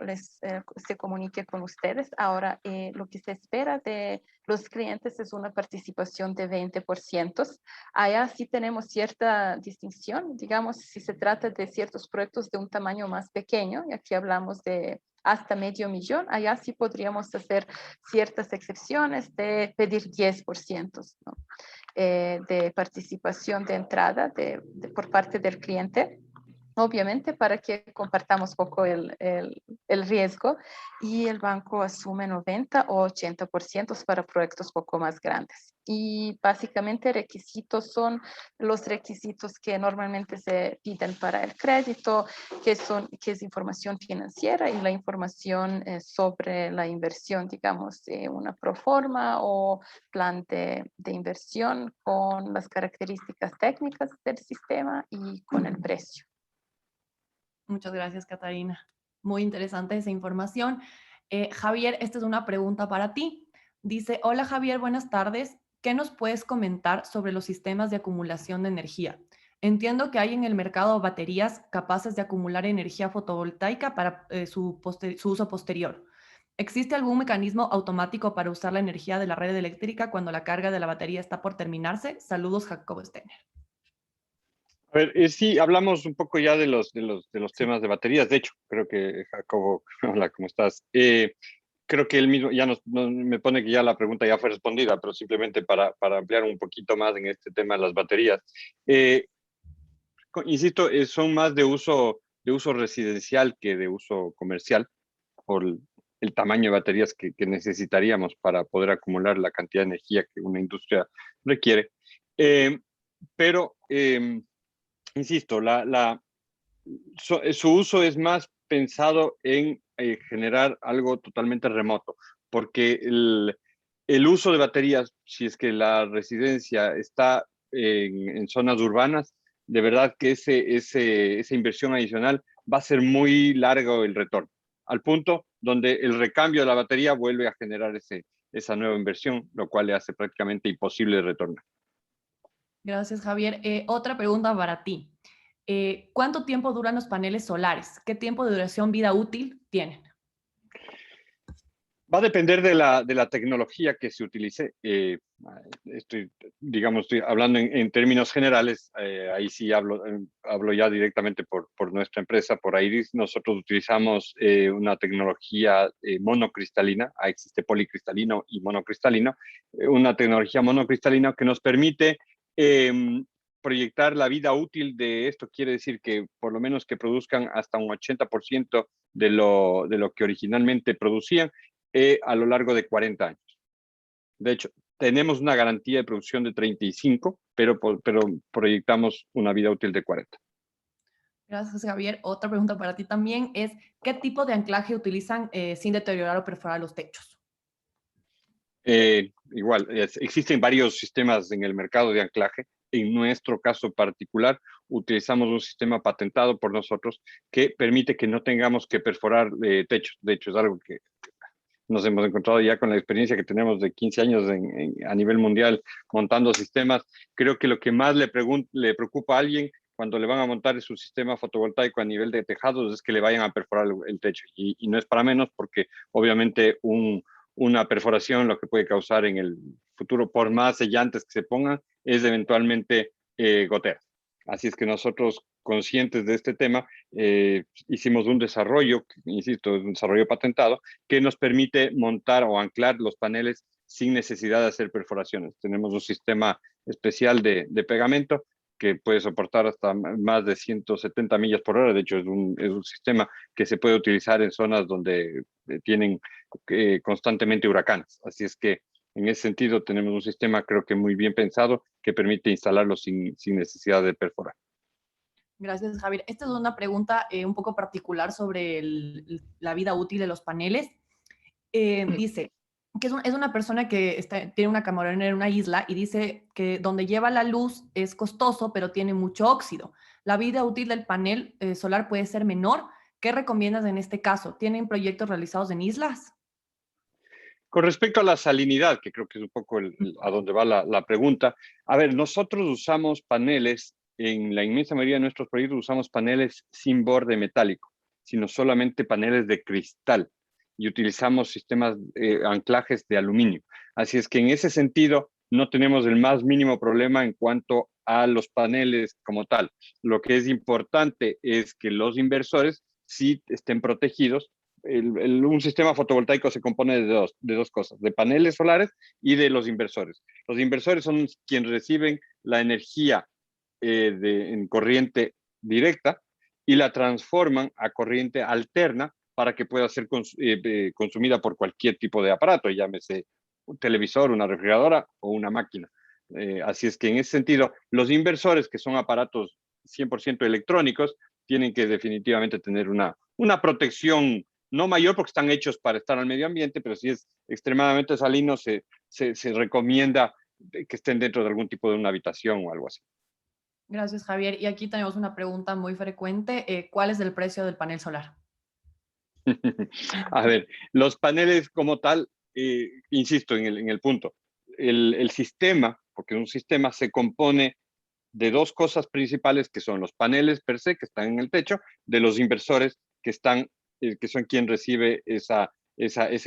se comunique con ustedes. Ahora, lo que se espera de los clientes es una participación de 20%. Allá sí tenemos cierta distinción, digamos, si se trata de ciertos proyectos de un tamaño más pequeño, y aquí hablamos de hasta $500,000, allá sí podríamos hacer ciertas excepciones de pedir 10%, ¿no? De participación de entrada por parte del cliente. Obviamente para que compartamos poco el riesgo y el banco asume 90 o 80% para proyectos poco más grandes. Y básicamente requisitos son los requisitos que normalmente se piden para el crédito, que es información financiera y la información sobre la inversión, digamos, una proforma o plan de inversión con las características técnicas del sistema y con el precio. Muchas gracias, Catarina. Muy interesante esa información. Javier, esta es una pregunta para ti. Dice, hola Javier, buenas tardes. ¿Qué nos puedes comentar sobre los sistemas de acumulación de energía? Entiendo que hay en el mercado baterías capaces de acumular energía fotovoltaica para su uso posterior. ¿Existe algún mecanismo automático para usar la energía de la red eléctrica cuando la carga de la batería está por terminarse? Saludos, Jacobo Steiner. A ver, sí, hablamos un poco ya de los Sí. temas de baterías. De hecho, creo que Jacobo, hola, ¿cómo estás? Creo que él mismo ya me pone que ya la pregunta ya fue respondida, pero simplemente para ampliar un poquito más en este tema de las baterías. Insisto, son más de uso residencial que de uso comercial por el tamaño de baterías que necesitaríamos para poder acumular la cantidad de energía que una industria requiere. Pero, insisto, su uso es más pensado en generar algo totalmente remoto, porque el uso de baterías, si es que la residencia está en zonas urbanas, de verdad que esa inversión adicional va a ser muy largo el retorno, al punto donde el recambio de la batería vuelve a generar esa nueva inversión, lo cual le hace prácticamente imposible retornar. Gracias, Javier. Otra pregunta para ti. ¿Cuánto tiempo duran los paneles solares? ¿Qué tiempo de duración vida útil tienen? Va a depender de la tecnología que se utilice. Estoy hablando en términos generales. Ahí sí hablo ya directamente por nuestra empresa, por Iris. Nosotros utilizamos una tecnología monocristalina. Existe policristalino y monocristalino. Una tecnología monocristalina que nos permite proyectar la vida útil de esto. Quiere decir que por lo menos que produzcan hasta un 80% de lo que originalmente producían a lo largo de 40 años. De hecho, tenemos una garantía de producción de 35, pero proyectamos una vida útil de 40. Gracias, Javier. Otra pregunta para ti también es, ¿qué tipo de anclaje utilizan sin deteriorar o perforar los techos? Igual, existen varios sistemas en el mercado de anclaje. En nuestro caso particular, utilizamos un sistema patentado por nosotros que permite que no tengamos que perforar techos. De hecho, es algo que nos hemos encontrado ya con la experiencia que tenemos de 15 años a nivel mundial montando sistemas. Creo que lo que más le preocupa a alguien cuando le van a montar su sistema fotovoltaico a nivel de tejados es que le vayan a perforar el techo. Y no es para menos porque obviamente una perforación lo que puede causar en el futuro, por más sellantes que se pongan, es eventualmente goteras. Así es que nosotros, conscientes de este tema, hicimos un desarrollo, insisto, un desarrollo patentado, que nos permite montar o anclar los paneles sin necesidad de hacer perforaciones. Tenemos un sistema especial de pegamento que puede soportar hasta más de 170 millas por hora. De hecho, es un sistema que se puede utilizar en zonas donde tienen constantemente huracanes. Así es que en ese sentido tenemos un sistema creo que muy bien pensado que permite instalarlo sin necesidad de perforar. Gracias, Javier. Esta es una pregunta un poco particular sobre la vida útil de los paneles. Dice que es una persona que tiene una camaronera en una isla y dice que donde lleva la luz es costoso, pero tiene mucho óxido. La vida útil del panel solar puede ser menor. ¿Qué recomiendas en este caso? ¿Tienen proyectos realizados en islas? Con respecto a la salinidad, que creo que es un poco a donde va la pregunta, a ver, nosotros usamos paneles, en la inmensa mayoría de nuestros proyectos usamos paneles sin borde metálico, sino solamente paneles de cristal y utilizamos sistemas, anclajes de aluminio. Así es que en ese sentido no tenemos el más mínimo problema en cuanto a los paneles como tal. Lo que es importante es que los inversores sí estén protegidos. Un sistema fotovoltaico se compone de dos cosas, de paneles solares y de los inversores. Los inversores son quienes reciben la energía en corriente directa y la transforman a corriente alterna para que pueda ser consumida por cualquier tipo de aparato, llámese un televisor, una refrigeradora o una máquina. Así es que en ese sentido, los inversores, que son aparatos 100% electrónicos, tienen que definitivamente tener una protección no mayor porque están hechos para estar al medio ambiente, pero si es extremadamente salino, se recomienda que estén dentro de algún tipo de una habitación o algo así. Gracias, Javier. Y aquí tenemos una pregunta muy frecuente. ¿Cuál es el precio del panel solar? A ver, los paneles como tal, insisto en el punto, el sistema, porque un sistema se compone de dos cosas principales que son los paneles per se, que están en el techo, de los inversores que son quien recibe esa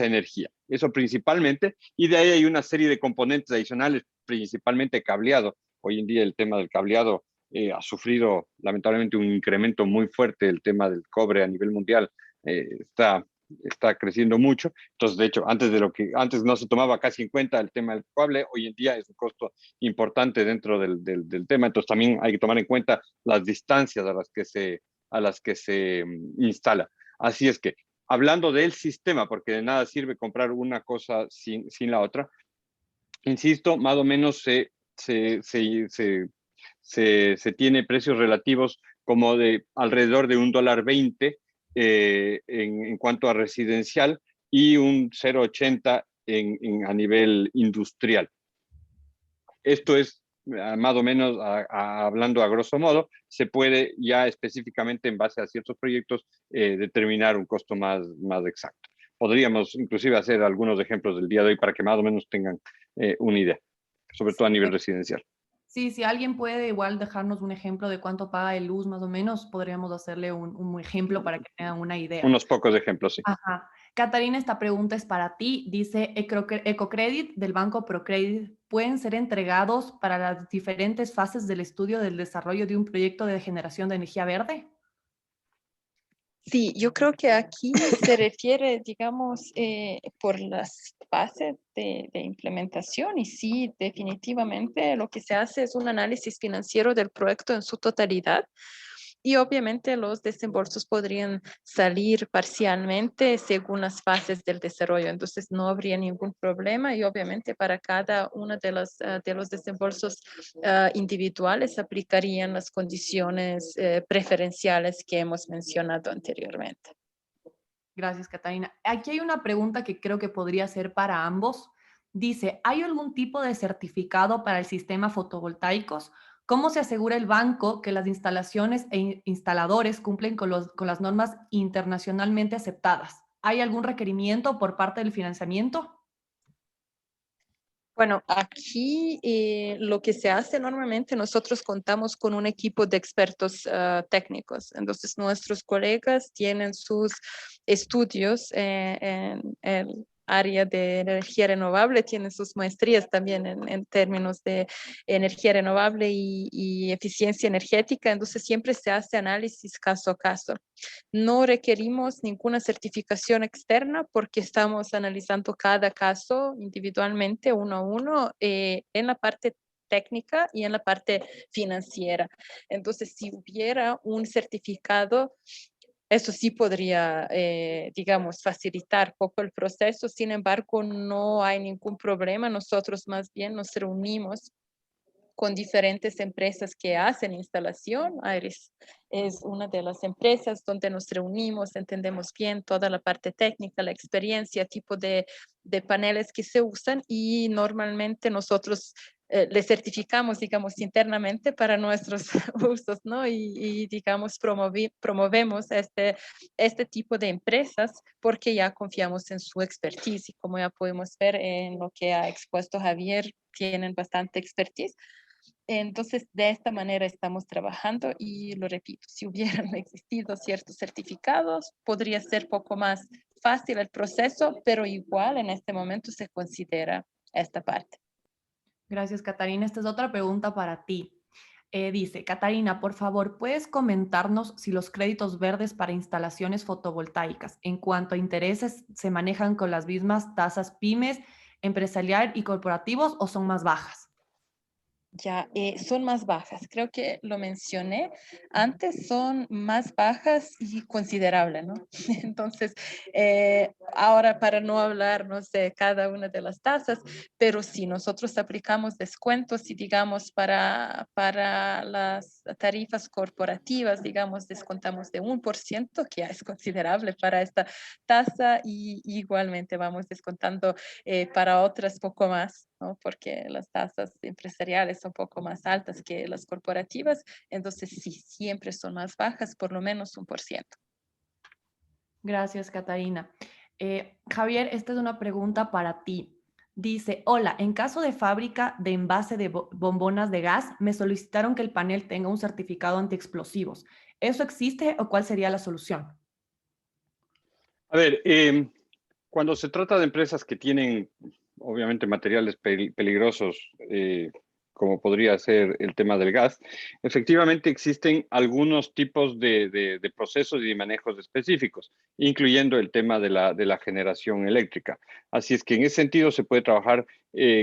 energía. Eso principalmente, y de ahí hay una serie de componentes adicionales, principalmente cableado. Hoy en día el tema del cableado ha sufrido lamentablemente un incremento muy fuerte, el tema del cobre a nivel mundial está creciendo mucho. Entonces, de hecho, antes no se tomaba casi en cuenta el tema del cable, hoy en día es un costo importante dentro del tema. Entonces, también hay que tomar en cuenta las distancias a las que se instala. Así es que, hablando del sistema, porque de nada sirve comprar una cosa sin la otra, insisto, más o menos se tiene precios relativos como de alrededor de $1.20 en cuanto a residencial y un 0.80 a nivel industrial. Esto es más o menos, hablando a grosso modo, se puede ya específicamente en base a ciertos proyectos determinar un costo más exacto. Podríamos inclusive hacer algunos ejemplos del día de hoy para que más o menos tengan una idea, sobre todo a nivel residencial. Sí, si alguien puede igual dejarnos un ejemplo de cuánto paga el luz más o menos, podríamos hacerle un ejemplo para que tengan una idea. Unos pocos ejemplos, sí. Ajá. Catarina, esta pregunta es para ti. Dice, Ecocredit del Banco Procredit pueden ser entregados para las diferentes fases del estudio del desarrollo de un proyecto de generación de energía verde. Sí, yo creo que aquí se refiere, digamos, por las fases de implementación y sí, definitivamente lo que se hace es un análisis financiero del proyecto en su totalidad Y obviamente los desembolsos podrían salir parcialmente según las fases del desarrollo, entonces no habría ningún problema y obviamente para cada uno de los desembolsos individuales aplicarían las condiciones preferenciales que hemos mencionado anteriormente. Gracias, Catarina. Aquí hay una pregunta que creo que podría ser para ambos. Dice, ¿hay algún tipo de certificado para el sistema fotovoltaicos? ¿Cómo se asegura el banco que las instalaciones e instaladores cumplen con las normas internacionalmente aceptadas? ¿Hay algún requerimiento por parte del financiamiento? Bueno, aquí lo que se hace normalmente, nosotros contamos con un equipo de expertos técnicos. Entonces, nuestros colegas tienen sus estudios en el área de energía renovable, tienen sus maestrías también en términos de energía renovable y eficiencia energética. Entonces, siempre se hace análisis caso a caso. No requerimos ninguna certificación externa porque estamos analizando cada caso individualmente, uno a uno, en la parte técnica y en la parte financiera. Entonces, si hubiera un certificado, eso sí podría, digamos, facilitar poco el proceso. Sin embargo, no hay ningún problema. Nosotros más bien nos reunimos con diferentes empresas que hacen instalación. Iris es una de las empresas donde nos reunimos, entendemos bien toda la parte técnica, la experiencia, tipo de paneles que se usan y normalmente nosotros les certificamos, digamos, internamente para nuestros usos, ¿no? Digamos, promovemos este tipo de empresas porque ya confiamos en su expertise y como ya podemos ver en lo que ha expuesto Javier, tienen bastante expertise. Entonces, de esta manera estamos trabajando y lo repito, si hubieran existido ciertos certificados, podría ser poco más fácil el proceso, pero igual en este momento se considera esta parte. Gracias, Catarina. Esta es otra pregunta para ti. Dice, Catarina, por favor, ¿puedes comentarnos si los créditos verdes para instalaciones fotovoltaicas en cuanto a intereses se manejan con las mismas tasas pymes, empresarial y corporativos o son más bajas? Ya, son más bajas. Creo que lo mencioné antes, son más bajas y considerables, ¿no? Entonces, ahora para no hablarnos de cada una de las tasas, pero si nosotros aplicamos descuentos y digamos para las tarifas corporativas, digamos, descontamos de 1%, que ya es considerable para esta tasa y igualmente vamos descontando para otras poco más, ¿no? Porque las tasas empresariales son un poco más altas que las corporativas, entonces sí, siempre son más bajas, por lo menos 1%. Gracias, Catarina. Javier, esta es una pregunta para ti. Dice, hola, en caso de fábrica de envase de bombonas de gas, me solicitaron que el panel tenga un certificado antiexplosivos. ¿Eso existe o cuál sería la solución? A ver, cuando se trata de empresas que tienen, obviamente, materiales peligrosos, como podría ser el tema del gas, efectivamente existen algunos tipos de procesos y de manejos específicos, incluyendo el tema de la generación eléctrica. Así es que en ese sentido se puede trabajar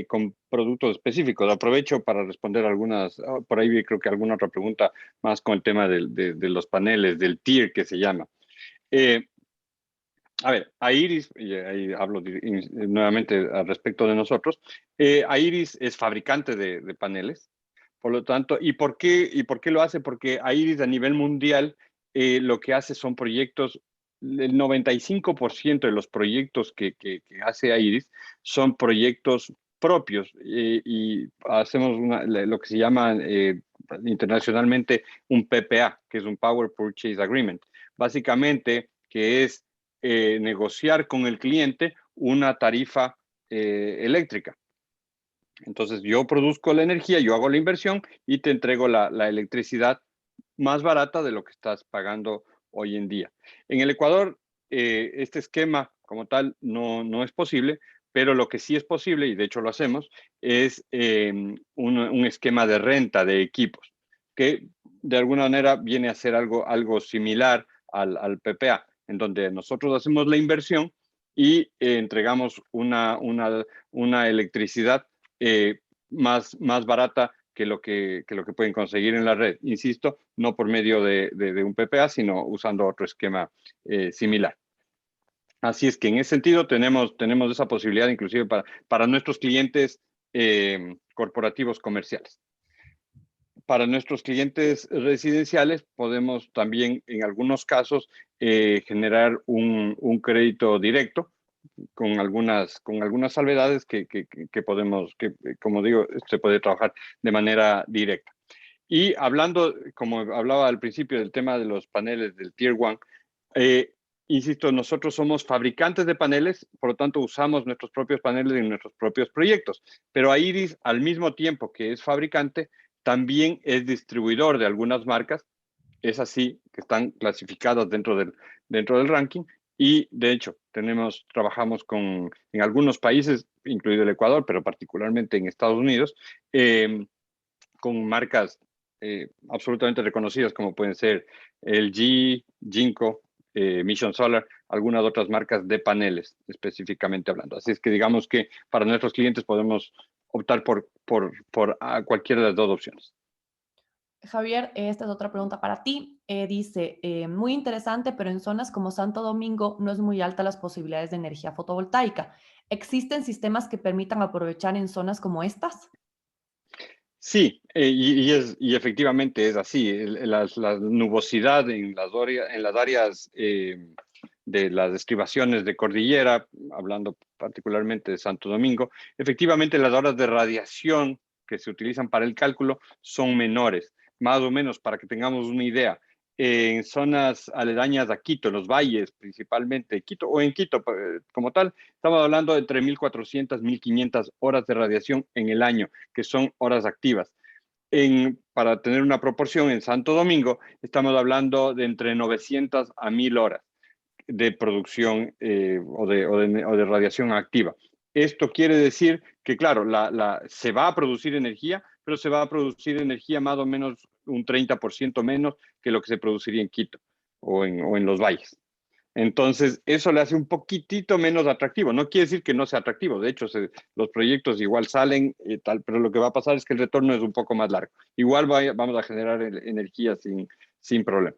con productos específicos. Aprovecho para responder algunas, por ahí creo que alguna otra pregunta más con el tema de los paneles, del tier que se llama. A ver, Airis, y ahí hablo nuevamente al respecto de nosotros, Airis es fabricante de paneles, por lo tanto, ¿y por qué lo hace? Porque Airis a nivel mundial lo que hace son proyectos, el 95% de los proyectos que hace Airis son proyectos propios y hacemos lo que se llama internacionalmente un PPA, que es un Power Purchase Agreement, básicamente que es negociar con el cliente una tarifa eléctrica. Entonces yo produzco la energía, yo hago la inversión y te entrego la electricidad más barata de lo que estás pagando hoy en día. En el Ecuador, este esquema como tal no es posible, pero lo que sí es posible, y de hecho lo hacemos, es un esquema de renta de equipos, que de alguna manera viene a ser algo similar al PPA, en donde nosotros hacemos la inversión y entregamos una electricidad más barata que lo que pueden conseguir en la red. Insisto, no por medio de un PPA, sino usando otro esquema similar. Así es que en ese sentido tenemos esa posibilidad inclusive para nuestros clientes corporativos comerciales. Para nuestros clientes residenciales podemos también en algunos casos generar un crédito directo con algunas salvedades que podemos, como digo, se puede trabajar de manera directa. Y hablando, como hablaba al principio del tema de los paneles del Tier 1, insisto, nosotros somos fabricantes de paneles, por lo tanto usamos nuestros propios paneles en nuestros propios proyectos, pero Airis, al mismo tiempo que es fabricante, también es distribuidor de algunas marcas, es así que están clasificadas dentro del ranking y de hecho trabajamos en algunos países, incluido el Ecuador, pero particularmente en Estados Unidos, con marcas absolutamente reconocidas como pueden ser LG, Jinko, Mission Solar, algunas otras marcas de paneles específicamente hablando. Así es que digamos que para nuestros clientes podemos optar por cualquiera de las dos opciones. Javier, esta es otra pregunta para ti. Dice, muy interesante, pero en zonas como Santo Domingo no es muy alta las posibilidades de energía fotovoltaica. ¿Existen sistemas que permitan aprovechar en zonas como estas? Sí, y efectivamente es así. La nubosidad en las áreas de las estribaciones de cordillera, hablando particularmente de Santo Domingo, efectivamente las horas de radiación que se utilizan para el cálculo son menores, más o menos para que tengamos una idea. En zonas aledañas a Quito, los valles principalmente, Quito o en Quito como tal, estamos hablando de entre 1.400, 1.500 horas de radiación en el año, que son horas activas. Para tener una proporción, en Santo Domingo estamos hablando de entre 900 a 1.000 horas de producción o de radiación activa. Esto quiere decir que, claro, se va a producir energía, pero se va a producir energía más o menos un 30% menos que lo que se produciría en Quito o en los valles. Entonces, eso le hace un poquitito menos atractivo. No quiere decir que no sea atractivo. De hecho, los proyectos igual salen, tal, pero lo que va a pasar es que el retorno es un poco más largo. Igual vamos a generar energía sin problema.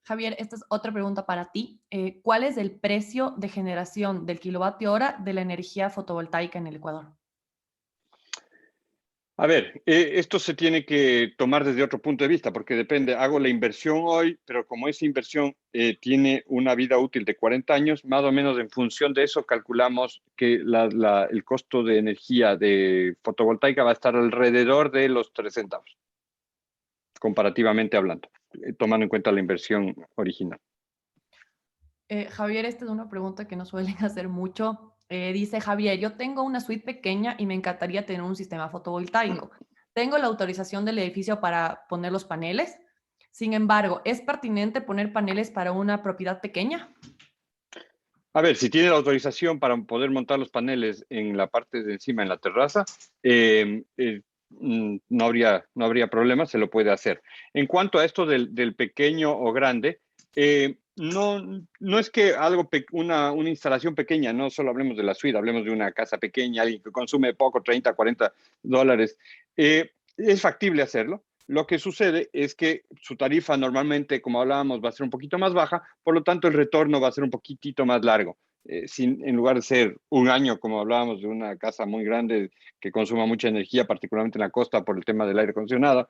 Javier, esta es otra pregunta para ti. ¿Cuál es el precio de generación del kilovatio hora de la energía fotovoltaica en el Ecuador? A ver, esto se tiene que tomar desde otro punto de vista, porque depende, hago la inversión hoy, pero como esa inversión tiene una vida útil de 40 años, más o menos en función de eso calculamos que el costo de energía de fotovoltaica va a estar alrededor de los 3 centavos, comparativamente hablando, tomando en cuenta la inversión original. Javier, esta es una pregunta que nos suelen hacer mucho. Dice Javier, yo tengo una suite pequeña y me encantaría tener un sistema fotovoltaico. Tengo la autorización del edificio para poner los paneles. Sin embargo, ¿es pertinente poner paneles para una propiedad pequeña? A ver, si tiene la autorización para poder montar los paneles en la parte de encima, en la terraza, no habría problema, se lo puede hacer. En cuanto a esto del pequeño o grande, no es que una instalación pequeña, no solo hablemos de la suite, hablemos de una casa pequeña, alguien que consume poco, 30, 40 dólares. Es factible hacerlo. Lo que sucede es que su tarifa normalmente, como hablábamos, va a ser un poquito más baja, por lo tanto el retorno va a ser un poquitito más largo. En lugar de ser un año, como hablábamos, de una casa muy grande que consuma mucha energía, particularmente en la costa por el tema del aire acondicionado,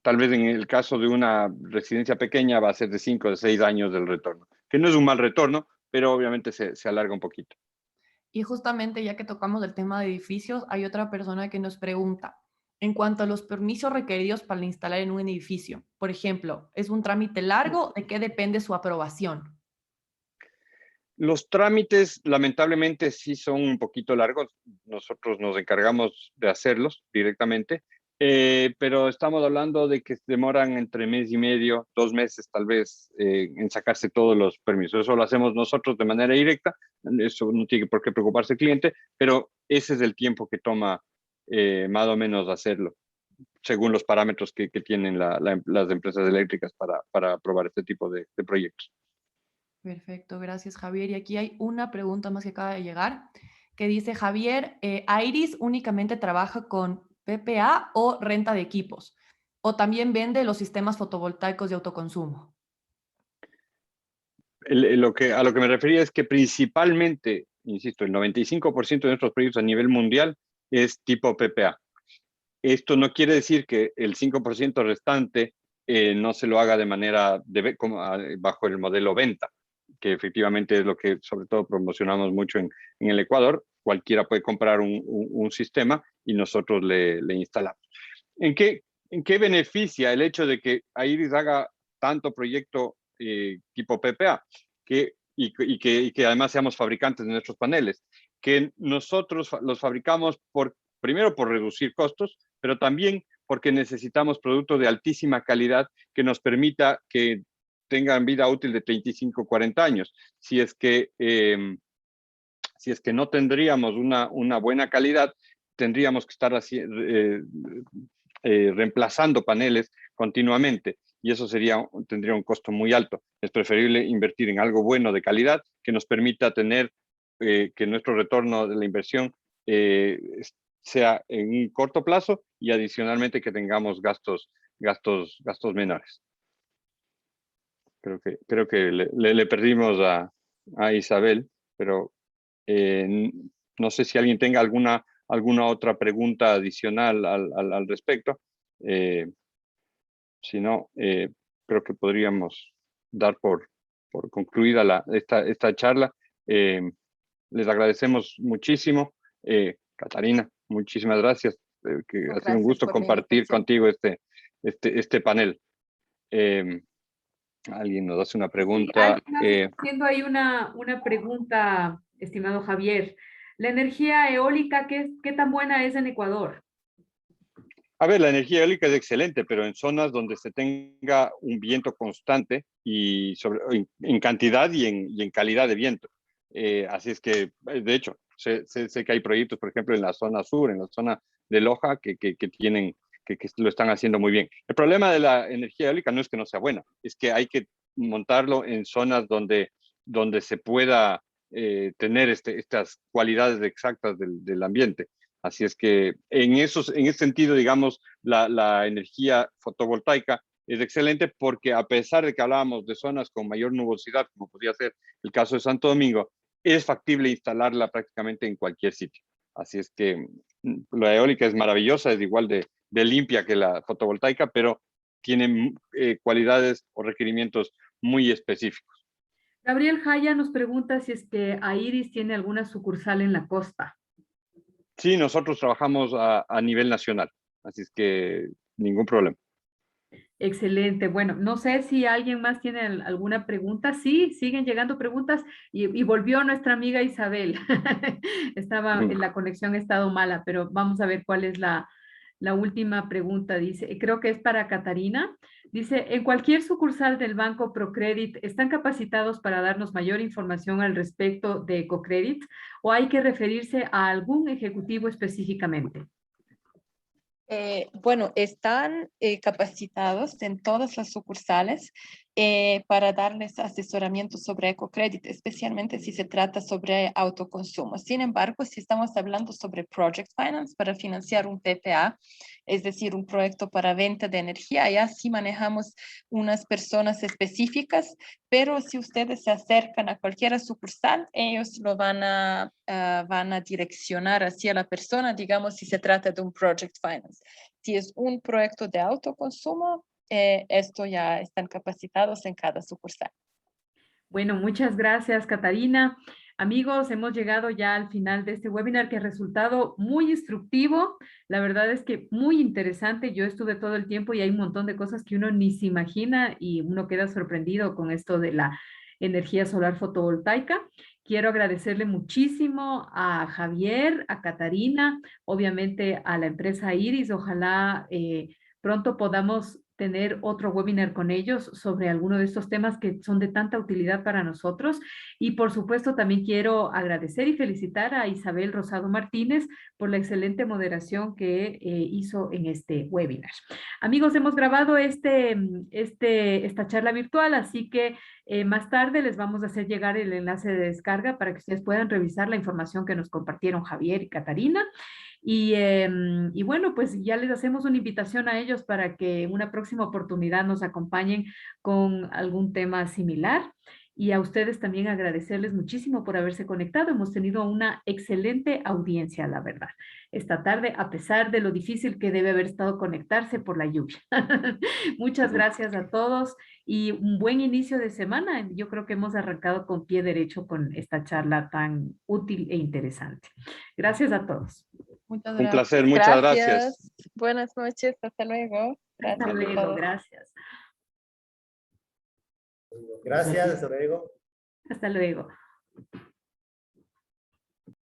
tal vez en el caso de una residencia pequeña va a ser de 5 o 6 años del retorno, que no es un mal retorno, pero obviamente se alarga un poquito. Y justamente ya que tocamos el tema de edificios, hay otra persona que nos pregunta, en cuanto a los permisos requeridos para instalar en un edificio, por ejemplo, ¿es un trámite largo? ¿De qué depende su aprobación? Los trámites, lamentablemente, sí son un poquito largos. Nosotros nos encargamos de hacerlos directamente, pero estamos hablando de que demoran entre mes y medio, 2 meses tal vez, en sacarse todos los permisos. Eso lo hacemos nosotros de manera directa. Eso no tiene por qué preocuparse el cliente, pero ese es el tiempo que toma más o menos hacerlo, según los parámetros que tienen las empresas eléctricas para aprobar este tipo de proyectos. Perfecto, gracias Javier. Y aquí hay una pregunta más que acaba de llegar, que dice Javier, Iris únicamente trabaja con PPA o renta de equipos. O también vende los sistemas fotovoltaicos de autoconsumo. A lo que me refería es que principalmente, insisto, el 95% de nuestros proyectos a nivel mundial es tipo PPA. Esto no quiere decir que el 5% restante no se lo haga de manera bajo el modelo venta, que efectivamente es lo que sobre todo promocionamos mucho en el Ecuador. Cualquiera puede comprar un sistema y nosotros le instalamos. ¿En qué beneficia el hecho de que Airis haga tanto proyecto tipo PPA y que además seamos fabricantes de nuestros paneles? Que nosotros los fabricamos primero por reducir costos, pero también porque necesitamos productos de altísima calidad que nos permita que tengan vida útil de 35, 40 años. Si es que no tendríamos una buena calidad, tendríamos que estar reemplazando paneles continuamente y eso tendría un costo muy alto. Es preferible invertir en algo bueno de calidad que nos permita tener que nuestro retorno de la inversión sea en un corto plazo y adicionalmente que tengamos gastos menores. Creo que le perdimos a Isabel, pero no sé si alguien tenga alguna otra pregunta adicional al respecto. Si no, creo que podríamos dar por concluida esta charla. Les agradecemos muchísimo. Catarina, muchísimas gracias. Ha sido un gusto compartir contigo este panel. Alguien nos hace una pregunta. Haciendo ahí una pregunta, estimado Javier. ¿La energía eólica qué tan buena es en Ecuador? A ver, la energía eólica es excelente, pero en zonas donde se tenga un viento constante y en cantidad y en calidad de viento. Así es que, de hecho, sé que hay proyectos, por ejemplo, en la zona sur, en la zona de Loja, que lo están haciendo muy bien. El problema de la energía eólica no es que no sea buena, es que hay que montarlo en zonas donde se pueda tener estas cualidades exactas del ambiente. Así es que en ese sentido, digamos, la energía fotovoltaica es excelente porque a pesar de que hablábamos de zonas con mayor nubosidad, como podría ser el caso de Santo Domingo, es factible instalarla prácticamente en cualquier sitio. Así es que la eólica es maravillosa, es igual de limpia que la fotovoltaica, pero tiene cualidades o requerimientos muy específicos. Gabriel Jaya nos pregunta si es que Airis tiene alguna sucursal en la costa. Sí, nosotros trabajamos a nivel nacional, así es que ningún problema. Excelente. Bueno, no sé si alguien más tiene alguna pregunta. Sí, siguen llegando preguntas y volvió nuestra amiga Isabel. La conexión ha estado mala, pero vamos a ver cuál es la última pregunta. Dice, creo que es para Catarina. Dice, ¿en cualquier sucursal del banco Procredit están capacitados para darnos mayor información al respecto de Ecocredit o hay que referirse a algún ejecutivo específicamente? Bueno, están capacitados en todas las sucursales para darles asesoramiento sobre Ecocredit, especialmente si se trata sobre autoconsumo. Sin embargo, si estamos hablando sobre Project Finance para financiar un PPA, es decir, un proyecto para venta de energía, ya sí manejamos unas personas específicas, pero si ustedes se acercan a cualquier sucursal, ellos lo van a direccionar hacia la persona, digamos, si se trata de un Project Finance. Si es un proyecto de autoconsumo, esto ya están capacitados en cada sucursal. Bueno, muchas gracias, Catarina. Amigos, hemos llegado ya al final de este webinar que ha resultado muy instructivo. La verdad es que muy interesante. Yo estuve todo el tiempo y hay un montón de cosas que uno ni se imagina y uno queda sorprendido con esto de la energía solar fotovoltaica. Quiero agradecerle muchísimo a Javier, a Catarina, obviamente a la empresa Iris. Ojalá pronto podamos tener otro webinar con ellos sobre alguno de estos temas que son de tanta utilidad para nosotros. Y por supuesto también quiero agradecer y felicitar a Isabel Rosado Martínez por la excelente moderación que hizo en este webinar. Amigos, hemos grabado esta charla virtual, así que más tarde les vamos a hacer llegar el enlace de descarga para que ustedes puedan revisar la información que nos compartieron Javier y Catarina. Y bueno, pues ya les hacemos una invitación a ellos para que en una próxima oportunidad nos acompañen con algún tema similar. Y a ustedes también agradecerles muchísimo por haberse conectado. Hemos tenido una excelente audiencia, la verdad, esta tarde, a pesar de lo difícil que debe haber estado conectarse por la lluvia. Muchas gracias a todos y un buen inicio de semana. Yo creo que hemos arrancado con pie derecho con esta charla tan útil e interesante. Gracias a todos. Muchas Un gracias. placer, muchas gracias. Buenas noches, hasta luego. Hasta Gracias a luego, todos. gracias. Gracias, hasta luego. Hasta luego.